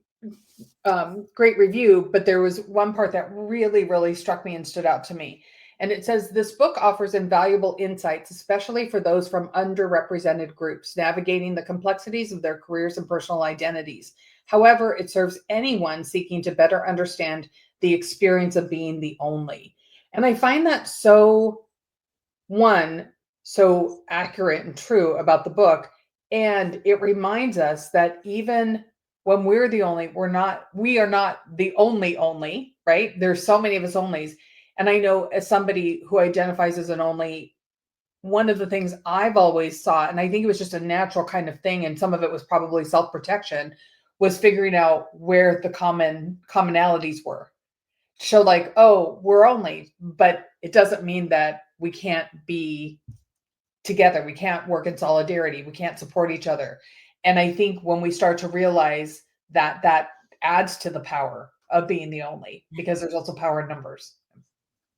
review, but there was one part that really, really struck me and stood out to me. And it says, this book offers invaluable insights, especially for those from underrepresented groups, navigating the complexities of their careers and personal identities. However, it serves anyone seeking to better understand the experience of being the only. And I find that so accurate and true about the book. And it reminds us that even when we're the only, we are not the only, right? There's so many of us onlys. And I know, as somebody who identifies as an only, one of the things I've always sought, and I think it was just a natural kind of thing, and some of it was probably self-protection, was figuring out where the commonalities were. Show like, oh, we're only, but it doesn't mean that we can't be together. We can't work in solidarity. We can't support each other. And I think when we start to realize that, that adds to the power of being the only, because there's also power in numbers.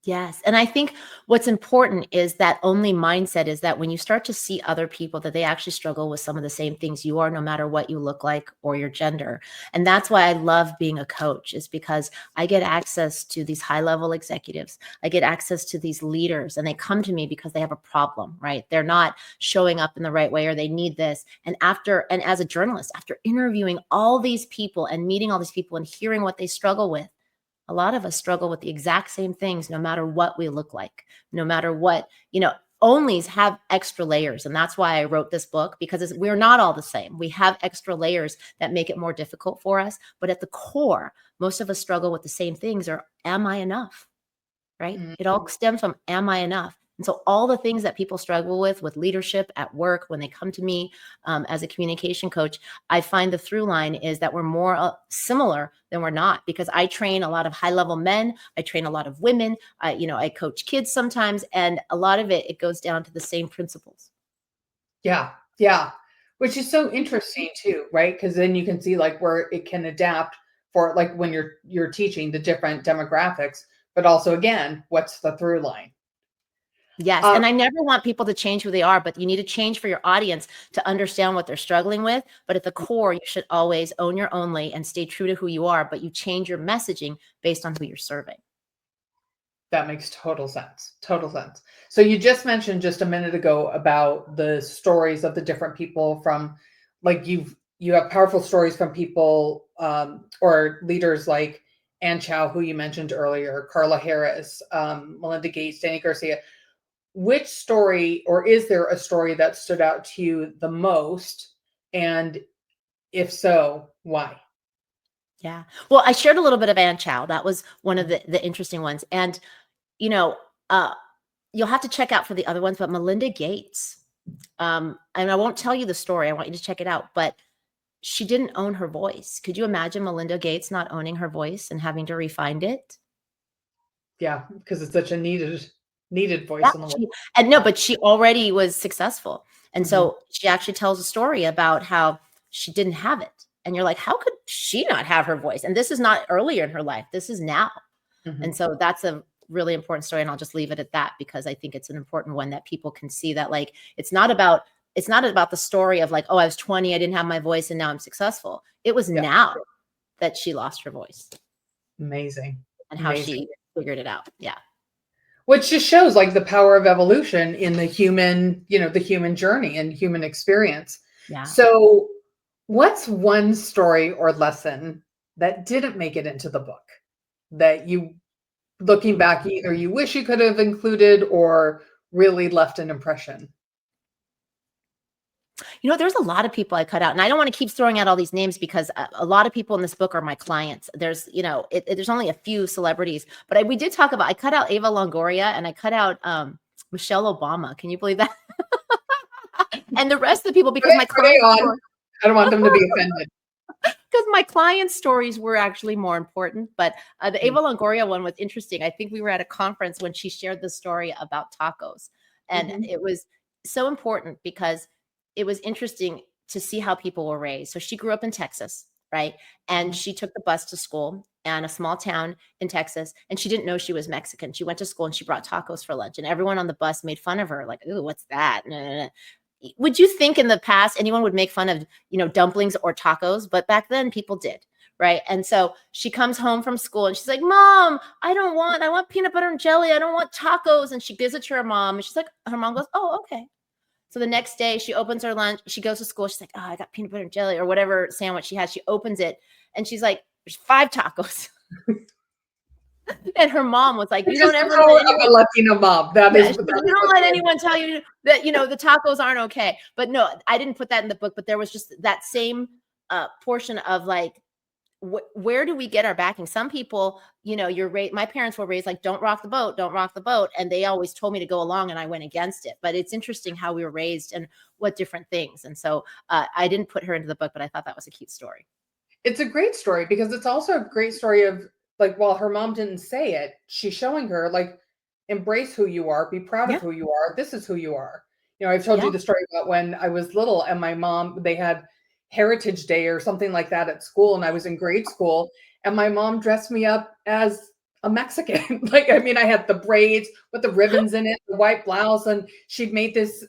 Yes. And I think what's important is that only mindset is that when you start to see other people, that they actually struggle with some of the same things you are, no matter what you look like or your gender. And that's why I love being a coach, is because I get access to these high-level executives. I get access to these leaders, and they come to me because they have a problem, right? They're not showing up in the right way, or they need this. And as a journalist, after interviewing all these people and meeting all these people and hearing what they struggle with, a lot of us struggle with the exact same things, no matter what we look like, no matter what, onlys have extra layers. And that's why I wrote this book, because we're not all the same. We have extra layers that make it more difficult for us. But at the core, most of us struggle with the same things, or am I enough? Right? Mm-hmm. It all stems from, am I enough? And so all the things that people struggle with leadership at work, when they come to me as a communication coach, I find the through line is that we're more similar than we're not, because I train a lot of high-level men. I train a lot of women. I coach kids sometimes. And a lot of it goes down to the same principles. Yeah. Yeah. Which is so interesting too, right? Because then you can see like where it can adapt for like when you're teaching the different demographics, but also again, what's the through line? Yes. And I never want people to change who they are, but you need to change for your audience to understand what they're struggling with. But at the core, you should always own your only and stay true to who you are, but you change your messaging based on who you're serving. That makes total sense. Total sense. So you just mentioned just a minute ago about the stories of the different people from, like, you've you have powerful stories from people or leaders like Ann Chow, who you mentioned earlier, Carla Harris, Melinda Gates, Danny Garcia. Which story, or is there a story that stood out to you the most? And if so, why? Yeah. Well, I shared a little bit of Ann Chow. That was one of the interesting ones. And, you know, uh, you'll have to check out for the other ones, but Melinda Gates, and I won't tell you the story. I want you to check it out, but she didn't own her voice. Could you imagine Melinda Gates not owning her voice and having to refine it? Yeah, because it's such a needed Yeah, voice in the world. no, Yeah. but she already was successful. And Mhm. so she actually tells a story about how she didn't have it. And you're like, how could she not have her voice? And this is not earlier in her life. This is now. And Mhm. so that's a really important story. And I'll just leave it at that because I think it's an important one that people can see that like it's not about the story of like, oh, I was 20, I didn't have my voice, and now I'm successful. It was Yeah. now that she lost her voice Amazing. and how Amazing. she figured it out. Yeah. Which just shows like the power of evolution in the human, the human journey and human experience. Yeah. So, what's one story or lesson that didn't make it into the book that you, looking back, either you wish you could have included or really left an impression? There's a lot of people I cut out, and I don't want to keep throwing out all these names because a lot of people in this book are my clients. There's, there's only a few celebrities, but we did talk about. I cut out Ava Longoria and I cut out Michelle Obama. Can you believe that? And the rest of the people because my Are they clients on? I don't want them to be offended. because my clients' stories were actually more important. But the Ava Longoria one was interesting. I think we were at a conference when she shared the story about tacos. And Mhm. it was so important because it was interesting to see how people were raised. So she grew up in Texas, right? And Mhm. she took the bus to school and a small town in Texas. And she didn't know she was Mexican. She went to school and she brought tacos for lunch. And everyone on the bus made fun of her, like, ooh, what's that? No, no, no. Would you think in the past anyone would make fun of, dumplings or tacos? But back then people did. Right. And so she comes home from school and she's like, Mom, I want peanut butter and jelly. I don't want tacos. And she gives it to her mom. And she's like, her mom goes, oh, okay. So the next day she opens her lunch. She goes to school. She's like, oh, I got peanut butter and jelly or whatever sandwich she has. She opens it and she's like, there's 5 tacos. And her mom was like, Which you is don't ever typical let of anyone a Latino mom. That yeah, is she's that like, is "You don't what let they are. anyone tell you that, the tacos aren't okay." But no, I didn't put that in the book, but there was just that same portion of like, where do we get our backing? Some people, my parents were raised like, don't rock the boat, don't rock the boat. And they always told me to go along and I went against it. But it's interesting how we were raised and what different things. And so I didn't put her into the book, but I thought that was a cute story. It's a great story because it's also a great story of like while her mom didn't say it, she's showing her like embrace who you are, be proud of Yeah. who you are. This is who you are. I've told Yeah. you the story about when I was little and my mom, they had Heritage Day or something like that at school and I was in grade school and my mom dressed me up as a Mexican. Like I mean I had the braids with the ribbons in it, the white blouse and she'd made this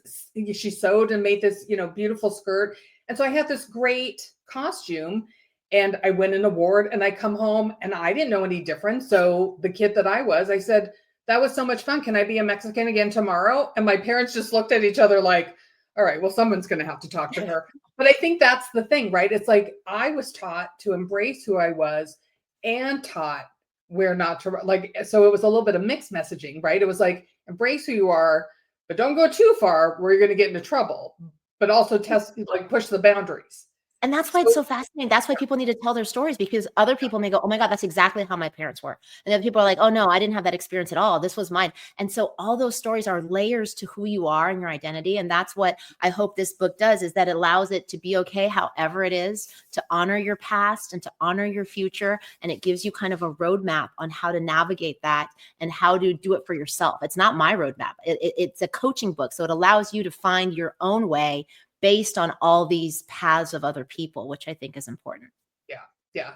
she sewed and made this, beautiful skirt. And so I had this great costume and I win an award and I come home and I didn't know any different. So the kid that I was, I said, that was so much fun. Can I be a Mexican again tomorrow? And my parents just looked at each other like, all right, well, someone's going to have to talk to her. But I think that's the thing, right? It's like I was taught to embrace who I was and taught where not to like. So it was a little bit of mixed messaging, right? It was like embrace who you are, but don't go too far where you're going to get into trouble, but also test, like push the boundaries. And that's why it's So so fascinating. That's why people need to tell their stories because other people may go, "Oh my God, that's exactly how my parents were." And other people are like, "Oh no, I didn't have that experience at all. This was mine." And so all those stories are layers to who you are and your identity. And that's what I hope this book does is that it allows it to be okay however it is, to honor your past and to honor your future. And it gives you kind of a roadmap on how to navigate that and how to do it for yourself. It's not my roadmap. It's a coaching book. So it allows you to find your own way based on all these paths of other people, which I think is important. yeah, yeah.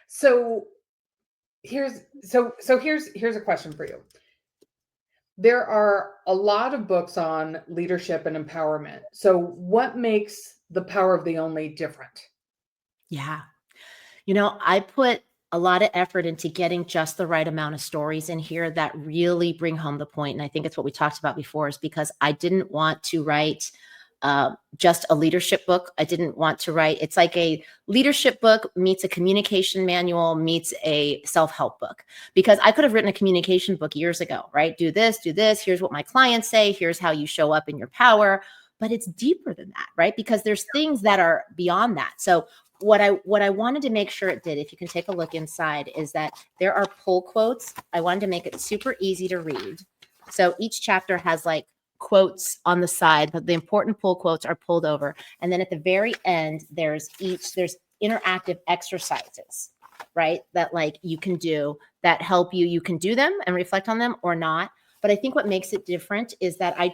So here's a question for you. There are a lot of books on leadership and empowerment. So what makes The Power of the Only different? Yeah. I put a lot of effort into getting just the right amount of stories in here that really bring home the point. And I think it's what we talked about before is because I didn't want to write just a leadership book. I didn't want to write. It's like a leadership book meets a communication manual meets a self-help book, because I could have written a communication book years ago, right? Do this, do this. Here's what my clients say. Here's how you show up in your power. But it's deeper than that, right? Because there's things that are beyond that. So what I wanted to make sure it did, if you can take a look inside, is that there are pull quotes. I wanted to make it super easy to read. So each chapter has like quotes on the side, but the important pull quotes are pulled over. And then at the very end, there's interactive exercises, right? That like you can do that help you. You can do them and reflect on them or not. But I think what makes it different is that I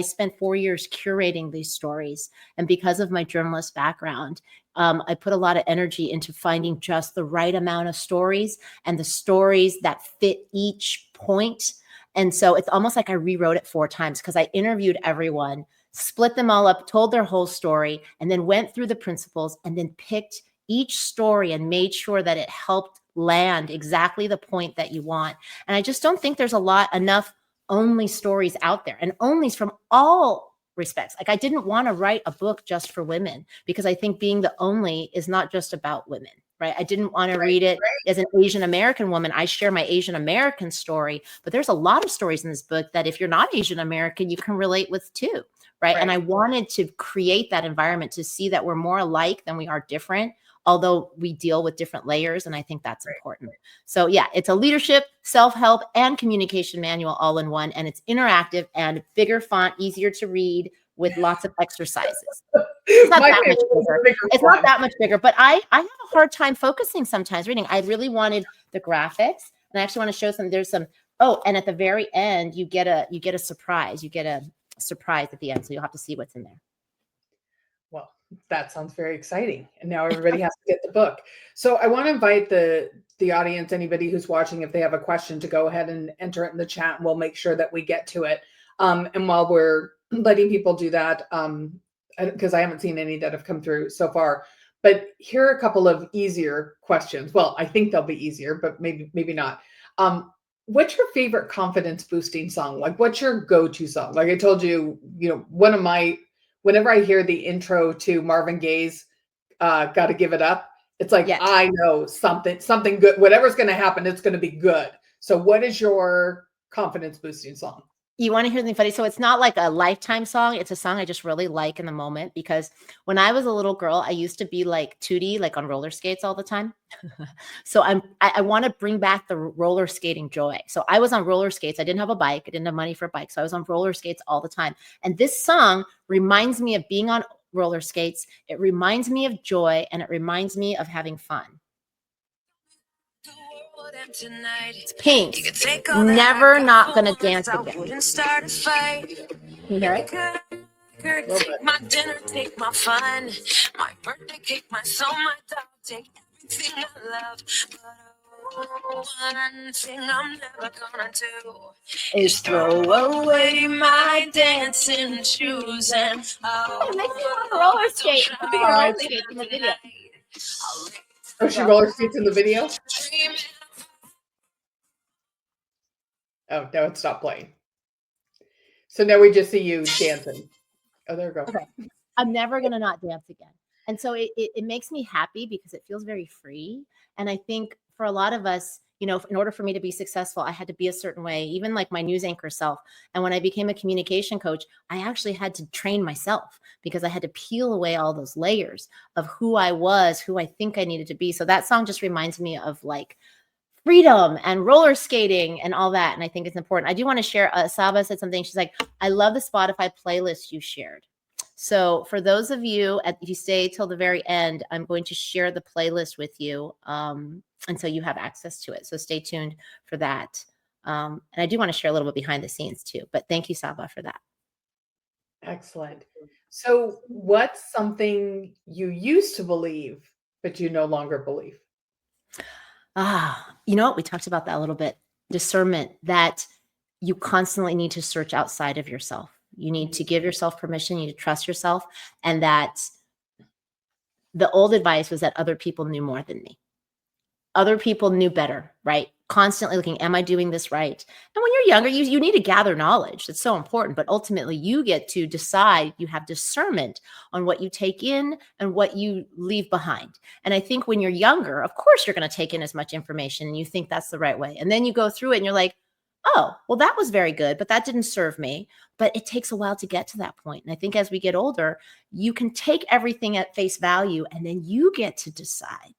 spent 4 years curating these stories. And because of my journalist background, I put a lot of energy into finding just the right amount of stories and the stories that fit each point. And so it's almost like I rewrote it 4 times, because I interviewed everyone, split them all up, told their whole story, and then went through the principles and then picked each story and made sure that it helped land exactly the point that you want. And I just don't think there's enough only stories out there, and onlys from all respects. Like I didn't want to write a book just for women, because I think being the only is not just about women, right? I didn't want to read it as an Asian American woman. I share my Asian American story, but there's a lot of stories in this book that if you're not Asian American, you can relate with too, right? And I wanted to create that environment to see that we're more alike than we are different, although we deal with different layers. And I think that's important. So yeah, it's a leadership, self-help, and communication manual all in one. And it's interactive and bigger font, easier to read, with lots of exercises. It's not that much bigger. It's not that much bigger, but I have a hard time focusing sometimes reading. I really wanted the graphics, and I actually want to show some. There's some. Oh, and at the very end, you get a surprise. You get a surprise at the end, so you'll have to see what's in there. Well, that sounds very exciting. And now everybody has to get the book. So I want to invite the audience, anybody who's watching, if they have a question, to go ahead and enter it in the chat, and we'll make sure that we get to it. And while we're letting people do that, because I haven't seen any that have come through so far, but here are a couple of easier questions. Well, I think they'll be easier, but maybe not. What's your favorite confidence boosting song? Like, what's your go-to song? Like I told you, whenever I hear the intro to Marvin Gaye's Gotta Give It Up, it's like, yes, I know something good, whatever's going to happen, it's going to be good. So what is your confidence boosting song? You want to hear something funny? So it's not like a lifetime song. It's a song I just really like in the moment, because when I was a little girl, I used to be like Tootie, like on roller skates all the time. So I want to bring back the roller skating joy. So I was on roller skates. I didn't have a bike. I didn't have money for a bike. So I was on roller skates all the time. And this song reminds me of being on roller skates. It reminds me of joy, and it reminds me of having fun. It's Pink. Never Not Gonna Dance Again. Can you hear it? Take my dinner, take my fun, my birthday cake, my soul, my dog, take everything I love. But one thing I'm never gonna do is throw away my dancing shoes. And it makes me want to roller skate. Roller skate in the video. Oh, she roller skates in the video? Oh, no, it stopped playing. So now we just see you dancing. Oh, there we go. Okay. I'm never going to not dance again. And so it makes me happy, because it feels very free. And I think for a lot of us, in order for me to be successful, I had to be a certain way, even like my news anchor self. And when I became a communication coach, I actually had to train myself, because I had to peel away all those layers of who I was, who I think I needed to be. So that song just reminds me of like freedom and roller skating and all that. And I think it's important. I do want to share, Saba said something. She's like, I love the Spotify playlist you shared. So for those of you, if you stay till the very end, I'm going to share the playlist with you. And so you have access to it. So stay tuned for that. And I do want to share a little bit behind the scenes too, but thank you, Saba, for that. Excellent. So what's something you used to believe, but you no longer believe? You know what? We talked about that a little bit. Discernment, that you constantly need to search outside of yourself. You need to give yourself permission. You need to trust yourself. And that the old advice was that other people knew more than me. Other people knew better, right? constantly looking, am I doing this right? And when you're younger, you need to gather knowledge. It's so important, but ultimately you get to decide, you have discernment on what you take in and what you leave behind. And I think when you're younger, of course, you're going to take in as much information and you think that's the right way. And then you go through it and you're like, oh, well, that was very good, but that didn't serve me. But it takes a while to get to that point. And I think as we get older, you can take everything at face value and then you get to decide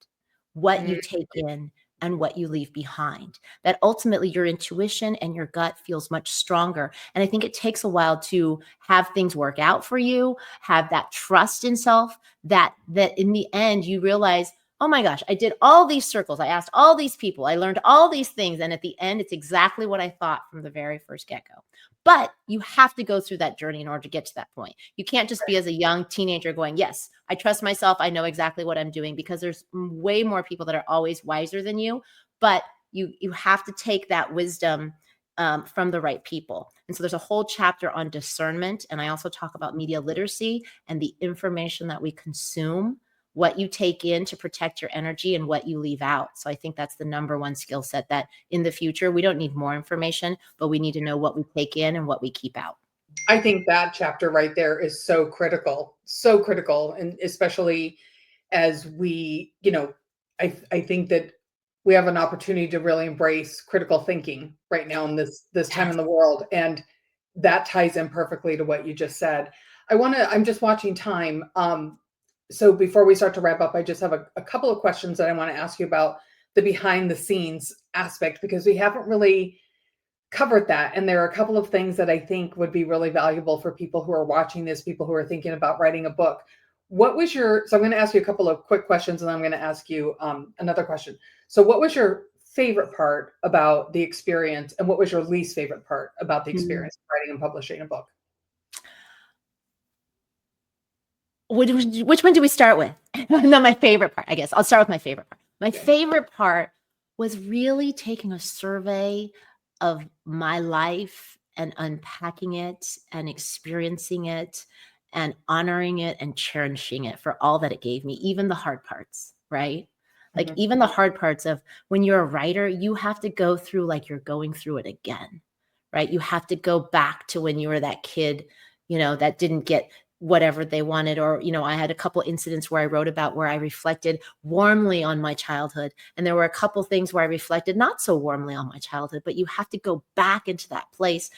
what you take in and what you leave behind. That ultimately your intuition and your gut feels much stronger. And I think it takes a while to have things work out for you, have that trust in self, that in the end you realize, oh my gosh, I did all these circles. I asked all these people. I learned all these things. And at the end, it's exactly what I thought from the very first get-go. But you have to go through that journey in order to get to that point. You can't just be as a young teenager going, yes, I trust myself. I know exactly what I'm doing, because there's way more people that are always wiser than you. But you have to take that wisdom from the right people. And so there's a whole chapter on discernment. And I also talk about media literacy and the information that we consume, what you take in to protect your energy and what you leave out. So I think that's the number one skill set, that in the future, we don't need more information, but we need to know what we take in and what we keep out. I think that chapter right there is so critical. And especially as we, I think that we have an opportunity to really embrace critical thinking right now in this time in the world. And that ties in perfectly to what you just said. I'm just watching time. So before we start to wrap up, I just have a couple of questions that I want to ask you about the behind the scenes aspect, because we haven't really covered that. And there are a couple of things that I think would be really valuable for people who are watching this, people who are thinking about writing a book. So I'm going to ask you a couple of quick questions, and then I'm going to ask you another question. So what was your favorite part about the experience, and what was your least favorite part about the experience of writing and publishing a book? Which one do we start with? No, my favorite part, I guess. I'll start with my favorite part. My favorite part was really taking a survey of my life and unpacking it and experiencing it and honoring it and cherishing it for all that it gave me, even the hard parts, right? Like even the hard parts of when you're a writer, you have to go through like you're going through it again, right? You have to go back to when you were that kid, that didn't get whatever they wanted. Or, I had a couple incidents where I wrote about where I reflected warmly on my childhood. And there were a couple things where I reflected not so warmly on my childhood, but you have to go back into that place,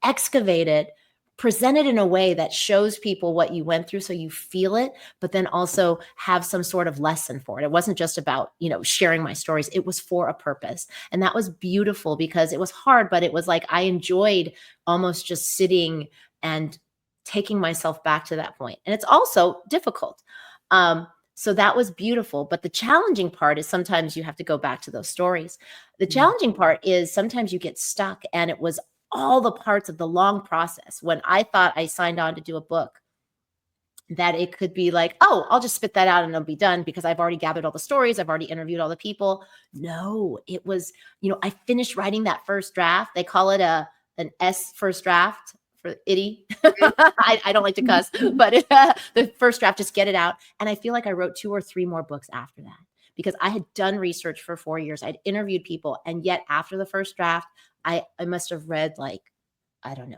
excavate it, present it in a way that shows people what you went through so you feel it, but then also have some sort of lesson for it. It wasn't just about, sharing my stories. It was for a purpose. And that was beautiful because it was hard, but it was like I enjoyed almost just sitting and taking myself back to that point. And it's also difficult. So that was beautiful. But the challenging part is sometimes you have to go back to those stories. The challenging part is sometimes you get stuck, and it was all the parts of the long process. When I thought I signed on to do a book, that it could be like, oh, I'll just spit that out and it'll be done because I've already gathered all the stories. I've already interviewed all the people. No, it was, I finished writing that first draft. They call it an S first draft. For itty. I don't like to cuss, but the first draft, just get it out. And I feel like I wrote 2 or 3 more books after that because I had done research for 4 years. I'd interviewed people. And yet after the first draft, I must have read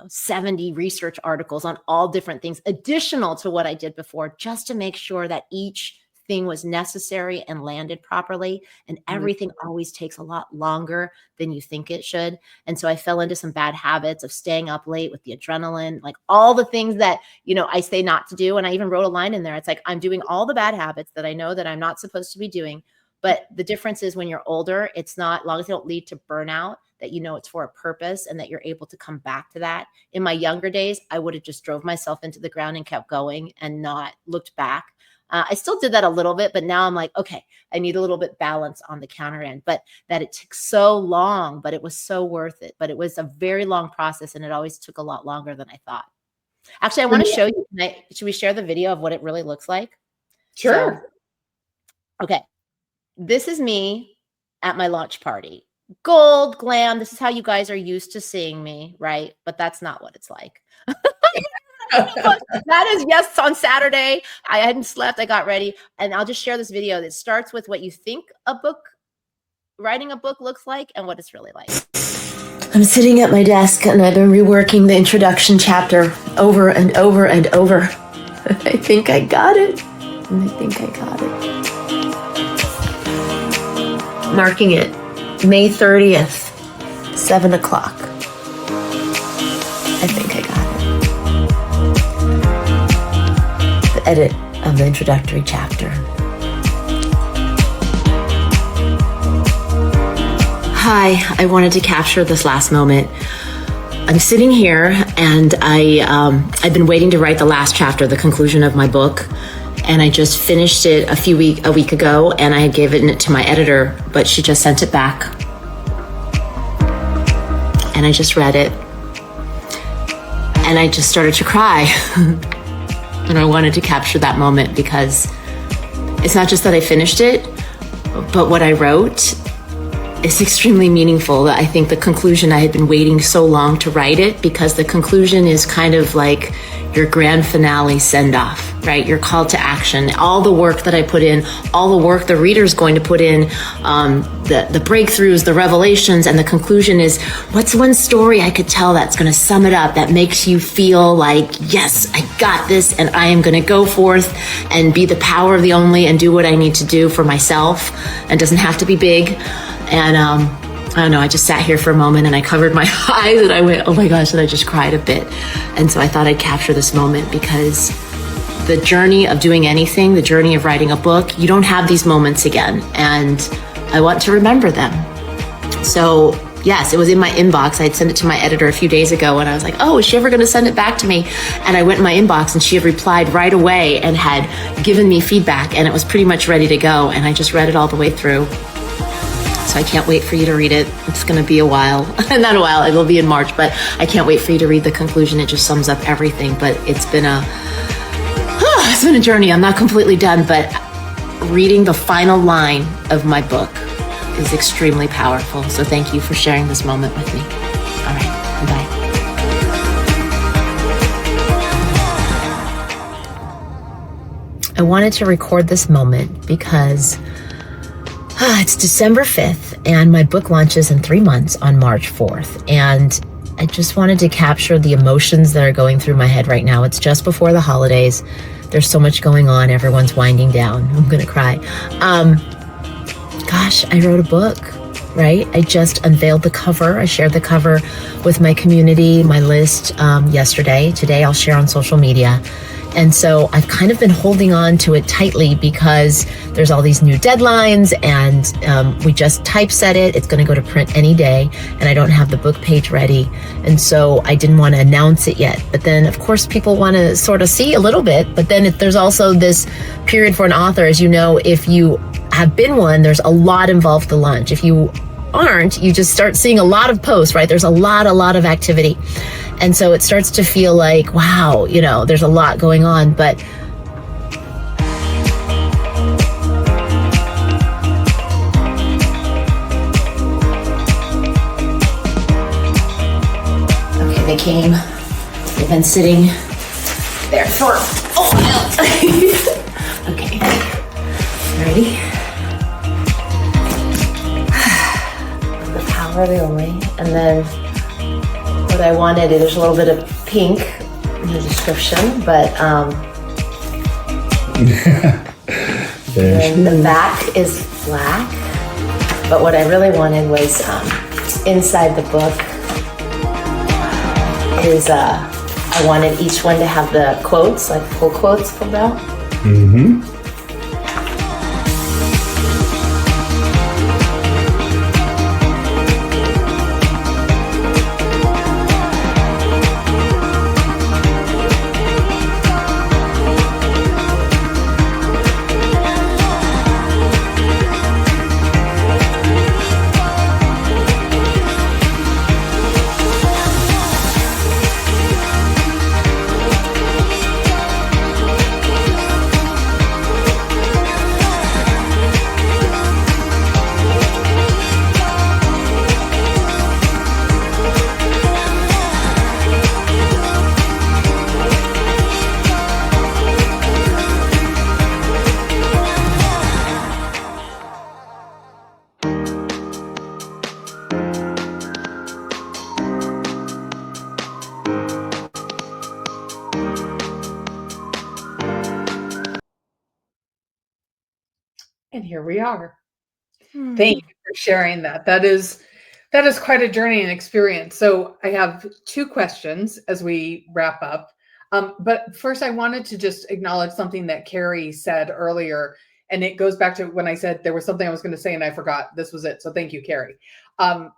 70 research articles on all different things, additional to what I did before, just to make sure that each thing was necessary and landed properly. And everything always takes a lot longer than you think it should. And so I fell into some bad habits of staying up late with the adrenaline, like all the things that, I say not to do. And I even wrote a line in there. It's like, I'm doing all the bad habits that I know that I'm not supposed to be doing. But the difference is when you're older, it's not, as long as they don't lead to burnout, that it's for a purpose and that you're able to come back to that. In my younger days, I would have just drove myself into the ground and kept going and not looked back. I still did that a little bit, but now I'm like, okay, I need a little bit balance on the counter end, but that it took so long, but it was so worth it. But it was a very long process and it always took a lot longer than I thought. Actually, I want to show you, should we share the video of what it really looks like? Sure. Okay. This is me at my launch party. Gold, glam. This is how you guys are used to seeing me, right? But that's not what it's like. That is, yes, on Saturday. I hadn't slept. I got ready. And I'll just share this video that starts with what you think a book writing a book looks like and what it's really like. I'm sitting at my desk and I've been reworking the introduction chapter over and over and over. I think I got it. Marking it, May 30th, 7 o'clock. I think I got it. The edit of the introductory chapter. Hi, I wanted to capture this last moment. I'm sitting here and I've been waiting to write the last chapter, the conclusion of my book. And I just finished it a week ago, and I had given it to my editor, but she just sent it back. And I just read it. And I just started to cry. And I wanted to capture that moment because it's not just that I finished it, but what I wrote is extremely meaningful. I think the conclusion, I had been waiting so long to write it because the conclusion is kind of like your grand finale send-off, right? Your call to action, all the work that I put in, all the work the reader's going to put in, the breakthroughs, the revelations, and the conclusion is, what's one story I could tell that's going to sum it up, that makes you feel like, yes, I got this, and I am going to go forth and be the power of the only and do what I need to do for myself, and doesn't have to be big. And I don't know, I just sat here for a moment and I covered my eyes and I went, oh my gosh, and I just cried a bit. And so I thought I'd capture this moment because the journey of doing anything, the journey of writing a book, you don't have these moments again. And I want to remember them. So yes, it was in my inbox. I had sent it to my editor a few days ago and I was like, oh, is she ever going to send it back to me? And I went in my inbox and she had replied right away and had given me feedback and it was pretty much ready to go. And I just read it all the way through. So I can't wait for you to read it. It's going to be a while. Not a while, it will be in March, but I can't wait for you to read the conclusion. It just sums up everything. But it's been a journey. I'm not completely done, but reading the final line of my book is extremely powerful. So thank you for sharing this moment with me. All right, bye. I wanted to record this moment because it's December 5th and my book launches in 3 months on March 4th. And I just wanted to capture the emotions that are going through my head right now. It's just before the holidays. There's so much going on. Everyone's winding down. I'm going to cry. Gosh, I wrote a book, right? I just unveiled the cover. I shared the cover with my community, my list yesterday. Today I'll share on social media. And so I've kind of been holding on to it tightly because there's all these new deadlines and we just typeset it. It's going to go to print any day and I don't have the book page ready. And so I didn't want to announce it yet. But then of course people want to sort of see a little bit, but then there's also this period for an author. As you know, if you have been one, there's a lot involved with the launch. If you aren't, you just start seeing a lot of posts, right? There's a lot of activity. And so it starts to feel like, wow, there's a lot going on, but okay, they came. They've been sitting there for a while. Okay, ready? The power of the only, and then what I wanted, there's a little bit of pink in the description, but the back is black. But what I really wanted was inside the book is I wanted each one to have the quotes, like full quotes pulled out. Mm-hmm. here we are. Hmm. Thank you for sharing that. That is quite a journey and experience. So I have two questions as we wrap up. But first, I wanted to just acknowledge something that Carrie said earlier, and it goes back to when I said there was something I was going to say and I forgot. This was it. So thank you, Carrie.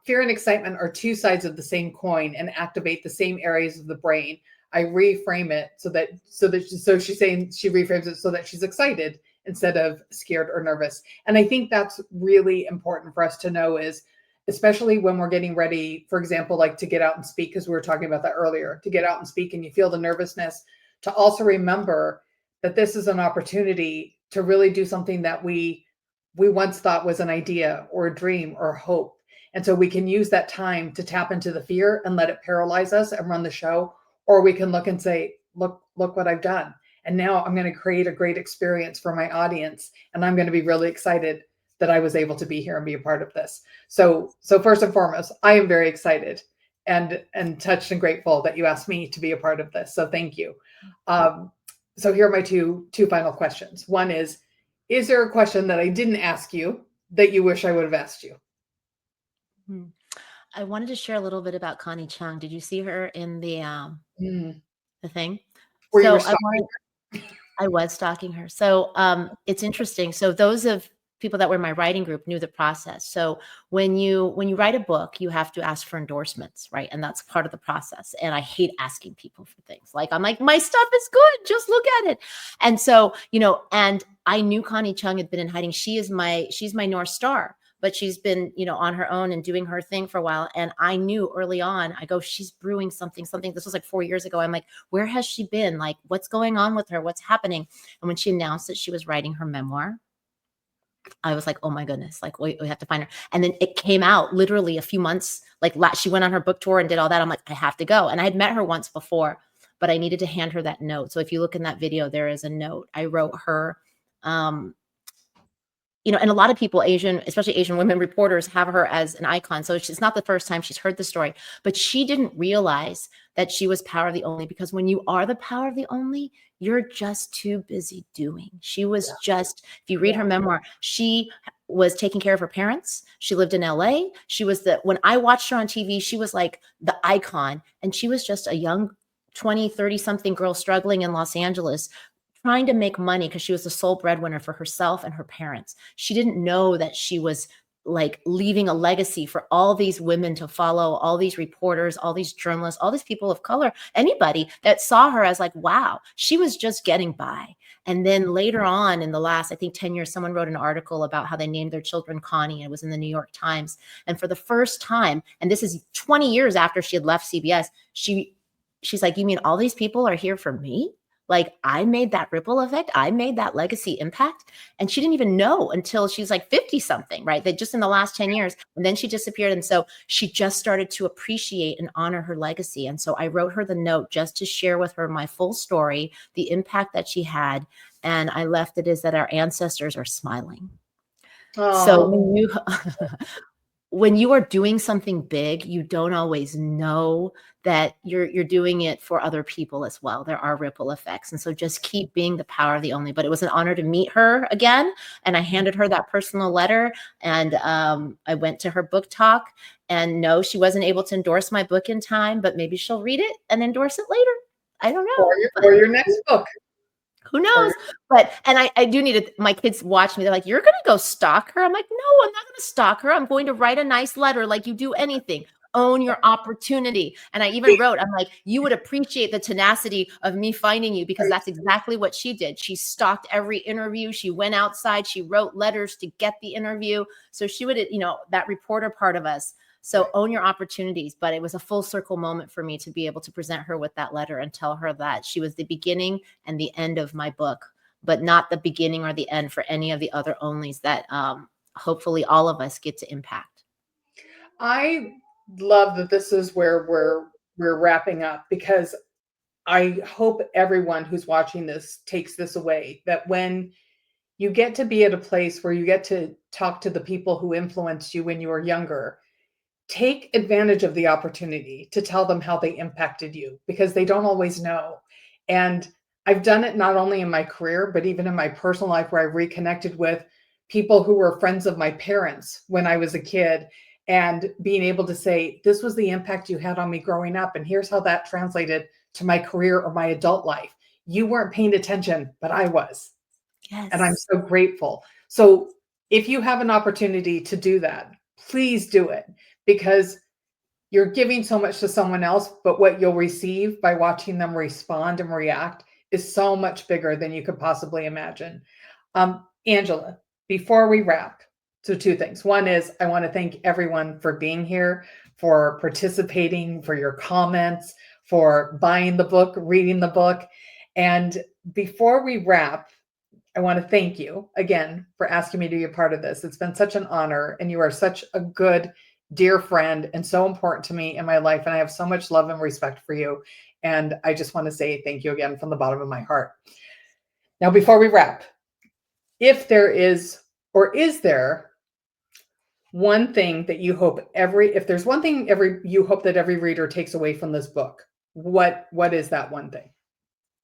Fear and excitement are two sides of the same coin and activate the same areas of the brain. I reframe it so she's saying she reframes it so that she's excited instead of scared or nervous. And I think that's really important for us to know, is especially when we're getting ready, for example, like to get out and speak, because we were talking about that earlier, to get out and speak and you feel the nervousness, to also remember that this is an opportunity to really do something that we once thought was an idea or a dream or hope. And so we can use that time to tap into the fear and let it paralyze us and run the show. Or we can look and say, look what I've done. And now I'm going to create a great experience for my audience. And I'm going to be really excited that I was able to be here and be a part of this. So first and foremost, I am very excited and touched and grateful that you asked me to be a part of this. So thank you. So here are my two final questions. One is there a question that I didn't ask you that you wish I would have asked you? I wanted to share a little bit about Connie Chung. Did you see her in the thing? Were you I was stalking her. So it's interesting. So those of people that were in my writing group knew the process. So when you write a book, you have to ask for endorsements, right? And that's part of the process. And I hate asking people for things. Like, I'm like, my stuff is good. Just look at it. And so, and I knew Connie Chung had been in hiding. She's my North Star, but she's been, on her own and doing her thing for a while. And I knew early on, I go, she's brewing something. This was like 4 years ago. I'm like, where has she been? Like, what's going on with her? What's happening? And when she announced that she was writing her memoir, I was like, oh my goodness, like we have to find her. And then it came out literally a few months, like she went on her book tour and did all that. I'm like, I have to go. And I had met her once before, but I needed to hand her that note. So if you look in that video, there is a note. I wrote her, and a lot of people, especially Asian women reporters, have her as an icon. So it's not the first time she's heard the story, but she didn't realize that she was power of the only, because when you are the power of the only, you're just too busy doing. She was just, if you read her memoir, she was taking care of her parents. She lived in LA. When I watched her on TV, she was like the icon. And she was just a young 20, 30 something girl struggling in Los Angeles, trying to make money because she was the sole breadwinner for herself and her parents. She didn't know that she was like leaving a legacy for all these women to follow, all these reporters, all these journalists, all these people of color, anybody that saw her as like, wow, she was just getting by. And then later on in the last, I think 10 years, someone wrote an article about how they named their children Connie. And it was in the New York Times. And for the first time, and this is 20 years after she had left CBS, she's like, you mean all these people are here for me? Like, I made that ripple effect. I made that legacy impact. And she didn't even know until she's like 50 something, right? That just in the last 10 years, and then she disappeared. And so she just started to appreciate and honor her legacy. And so I wrote her the note just to share with her my full story, the impact that she had. And I left it as that our ancestors are smiling. Oh. So when you are doing something big, you don't always know that you're doing it for other people as well. There are ripple effects. And so just keep being the power of the only. But it was an honor to meet her again. And I handed her that personal letter. And I went to her book talk. And no, she wasn't able to endorse my book in time, but maybe she'll read it and endorse it later. I don't know. Or your next book. Who knows? But, and I do need to, my kids watch me. They're like, you're going to go stalk her. I'm like, no, I'm not going to stalk her. I'm going to write a nice letter like you do anything. Own your opportunity. And I even wrote, I'm like, you would appreciate the tenacity of me finding you, because that's exactly what she did. She stalked every interview. She went outside. She wrote letters to get the interview. So she would, that reporter part of us. So own your opportunities. But it was a full circle moment for me to be able to present her with that letter and tell her that she was the beginning and the end of my book, but not the beginning or the end for any of the other onlys that hopefully all of us get to impact. I love that this is where we're wrapping up, because I hope everyone who's watching this takes this away, that when you get to be at a place where you get to talk to the people who influenced you when you were younger, take advantage of the opportunity to tell them how they impacted you, because they don't always know. And I've done it not only in my career, but even in my personal life, where I've reconnected with people who were friends of my parents when I was a kid, and being able to say, this was the impact you had on me growing up, and here's how that translated to my career or my adult life. You weren't paying attention, but I was. Yes. And I'm so grateful. So if you have an opportunity to do that, please do it, because you're giving so much to someone else, but what you'll receive by watching them respond and react is so much bigger than you could possibly imagine. Angela, before we wrap, so two things. One is I want to thank everyone for being here, for participating, for your comments, for buying the book, reading the book. And before we wrap, I want to thank you again for asking me to be a part of this. It's been such an honor, and you are such a good, dear friend and so important to me in my life. And I have so much love and respect for you. And I just want to say thank you again from the bottom of my heart. Now, before we wrap, if there is, or is there one thing that you hope if there's one thing you hope that every reader takes away from this book, what is that one thing?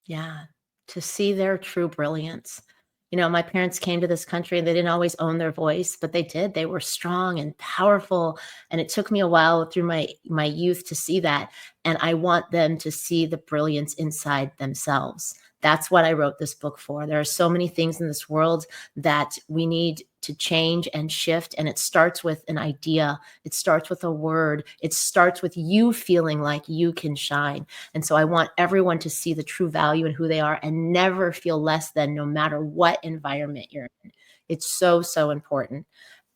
Yeah, to see their true brilliance. You know, my parents came to this country and they didn't always own their voice, but they did. They were strong and powerful. And it took me a while through my youth to see that. And I want them to see the brilliance inside themselves. That's what I wrote this book for. There are so many things in this world that we need to change and shift. And it starts with an idea. It starts with a word. It starts with you feeling like you can shine. And so I want everyone to see the true value in who they are and never feel less than, no matter what environment you're in. It's so, so important.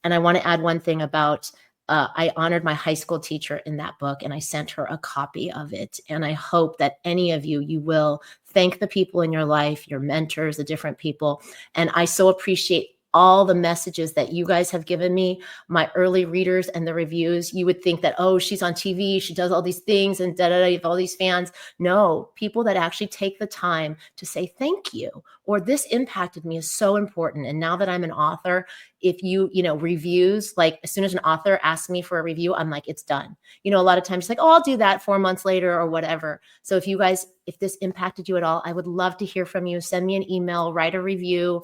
And I want to add one thing about I honored my high school teacher in that book, and I sent her a copy of it. And I hope that any of you will thank the people in your life, your mentors, the different people. And I so appreciate all the messages that you guys have given me, my early readers and the reviews. You would think that, oh, she's on TV, she does all these things and you have all these fans. No, people that actually take the time to say thank you, or this impacted me, is so important. And now that I'm an author, if you reviews, like as soon as an author asks me for a review, I'm like, it's done. A lot of times it's like, oh, I'll do that 4 months later or whatever. So if this impacted you at all, I would love to hear from you. Send me an email, write a review.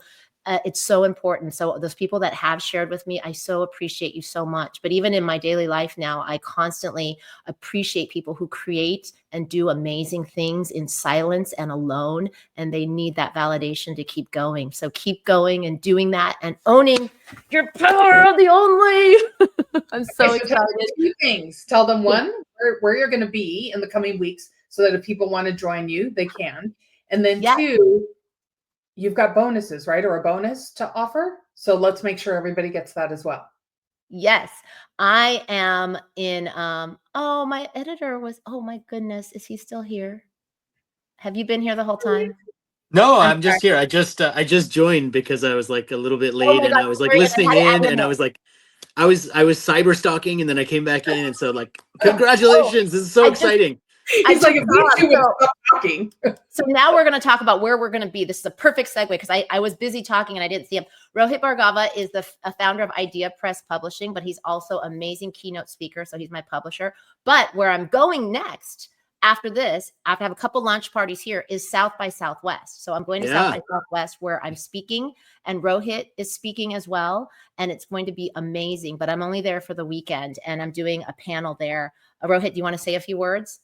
It's so important. So those people that have shared with me, I so appreciate you so much. But even in my daily life now, I constantly appreciate people who create and do amazing things in silence and alone. And they need that validation to keep going. So keep going and doing that and owning your power of the only. I'm so excited. Tell them two things. Tell them one, where you're going to be in the coming weeks, so that if people want to join you, they can. And then two, you've got bonuses, right? Or a bonus to offer. So let's make sure everybody gets that as well. Yes, I am in, my editor oh my goodness, is he still here? Have you been here the whole time? No, I'm just here. I just joined because I was like a little bit late, and I was like listening in, and I was like, I was cyber stalking, and then I came back in, and so like, congratulations, this is so exciting. He's like, if you two would stop talking. So now we're going to talk about where we're going to be. This is a perfect segue, because I was busy talking and I didn't see him. Rohit Bhargava is a founder of Idea Press Publishing, but he's also an amazing keynote speaker. So he's my publisher. But where I'm going next after this, after I have a couple launch parties here, is South by Southwest. So I'm going to South by Southwest, where I'm speaking, and Rohit is speaking as well. And it's going to be amazing, but I'm only there for the weekend, and I'm doing a panel there. Rohit, do you want to say a few words?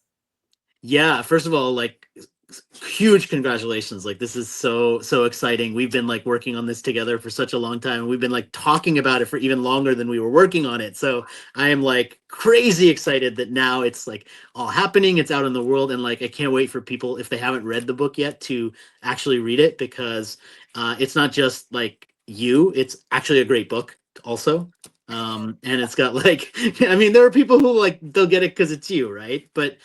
Yeah, first of all, like, huge congratulations. Like, this is so exciting. We've been like working on this together for such a long time. We've been like talking about it for even longer than we were working on it. So I am like crazy excited that now it's like all happening. It's out in the world, and like I can't wait for people, if they haven't read the book yet, to actually read it, because it's not just like it's actually a great book also. And it's got like, I mean, there are people who like, they'll get it because it's you, right? But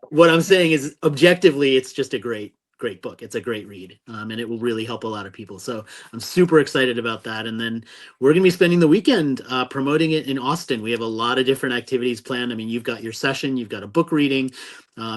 what I'm saying is, objectively, it's just a great book. It's a great read, and it will really help a lot of people. So I'm super excited about that. And then we're going to be spending the weekend promoting it in Austin. We have a lot of different activities planned. I mean, you've got your session, you've got a book reading,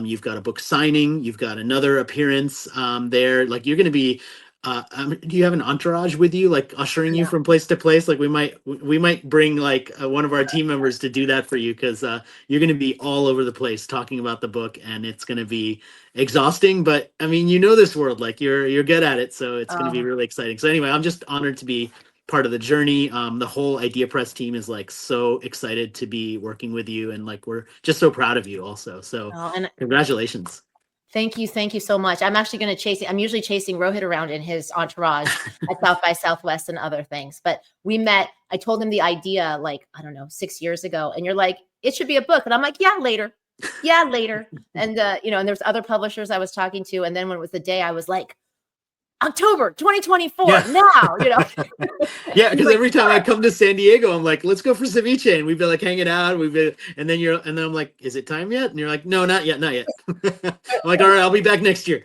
you've got a book signing, you've got another appearance there. Like, you're going to be do you have an entourage with you, like ushering you from place to place? Like, we might bring like one of our team members to do that for you, because you're going to be all over the place talking about the book, and it's going to be exhausting. But I mean, this world, like you're good at it, so it's going to be really exciting. So anyway, I'm just honored to be part of the journey. The whole Idea Press team is like so excited to be working with you, and like we're just so proud of you also. So and congratulations. Thank you so much. I'm actually going to I'm usually chasing Rohit around in his entourage at South by Southwest and other things. But we met, I told him the idea like, I don't know, 6 years ago. And you're like, it should be a book. And I'm like, yeah, later. Yeah, later. And, and there's other publishers I was talking to. And then when it was the day, I was like, October 2024 now, Yeah, because like, every time I come to San Diego, I'm like, let's go for ceviche, and we've been like hanging out. And then I'm like, is it time yet? And you're like, no, not yet. I'm like, all right, I'll be back next year.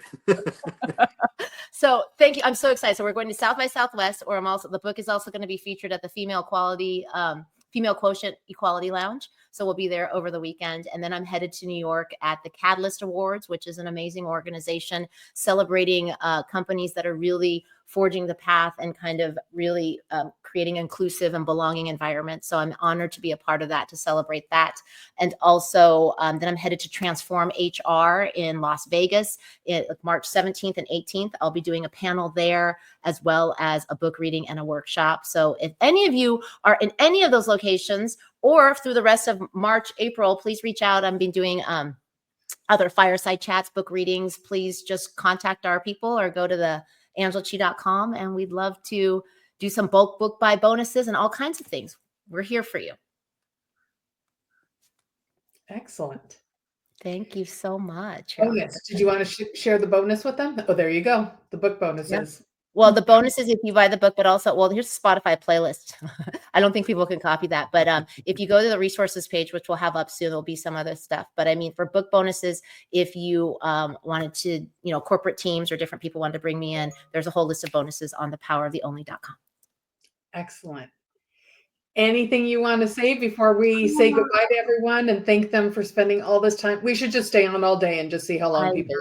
So thank you. I'm so excited. So we're going to South by Southwest, or the book is also going to be featured at the Female Quotient Equality Lounge. So we'll be there over the weekend. And then I'm headed to New York at the Catalyst Awards, which is an amazing organization celebrating companies that are really forging the path and kind of really creating inclusive and belonging environments. So I'm honored to be a part of that, to celebrate that. And also then I'm headed to Transform HR in Las Vegas March 17th and 18th. I'll be doing a panel there, as well as a book reading and a workshop. So if any of you are in any of those locations, or through the rest of March, April, please reach out. I've been doing other fireside chats, book readings. Please just contact our people or go to the angelachee.com, and we'd love to do some bulk book buy bonuses and all kinds of things. We're here for you. Excellent. Thank you so much. Bonus. Did you want to share the bonus with them? Oh, there you go. The book bonuses. Yeah. Well, the bonus is if you buy the book, but also, here's a Spotify playlist. I don't think people can copy that, but if you go to the resources page, which we'll have up soon, there'll be some other stuff. But I mean, for book bonuses, if you wanted to, corporate teams or different people wanted to bring me in, there's a whole list of bonuses on thepoweroftheonly.com. Excellent. Anything you want to say before we say goodbye to everyone and thank them for spending all this time? We should just stay on all day and just see how long people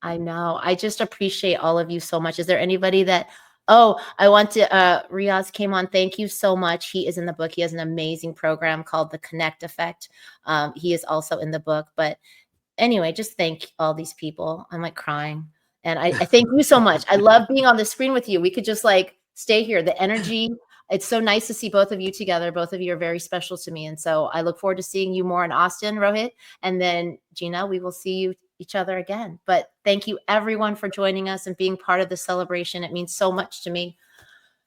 I know. I just appreciate all of you so much. Is there anybody that, I want to, Riaz came on. Thank you so much. He is in the book. He has an amazing program called The Connect Effect. He is also in the book. But anyway, just thank all these people. I'm like crying. And I thank you so much. I love being on the screen with you. We could just like stay here. The energy, it's so nice to see both of you together. Both of you are very special to me. And so I look forward to seeing you more in Austin, Rohit. And then Gina, we will see each other again. But thank you everyone for joining us and being part of the celebration. It means so much to me,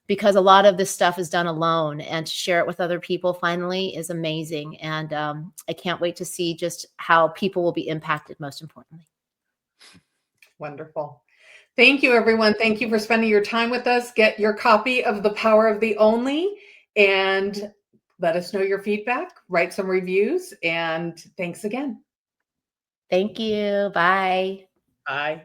because a lot of this stuff is done alone, and to share it with other people finally is amazing. And I can't wait to see just how people will be impacted, most importantly. Wonderful. Thank you, everyone. Thank you for spending your time with us. Get your copy of The Power of the Only and let us know your feedback. Write some reviews, and thanks again. Thank you. Bye. Bye.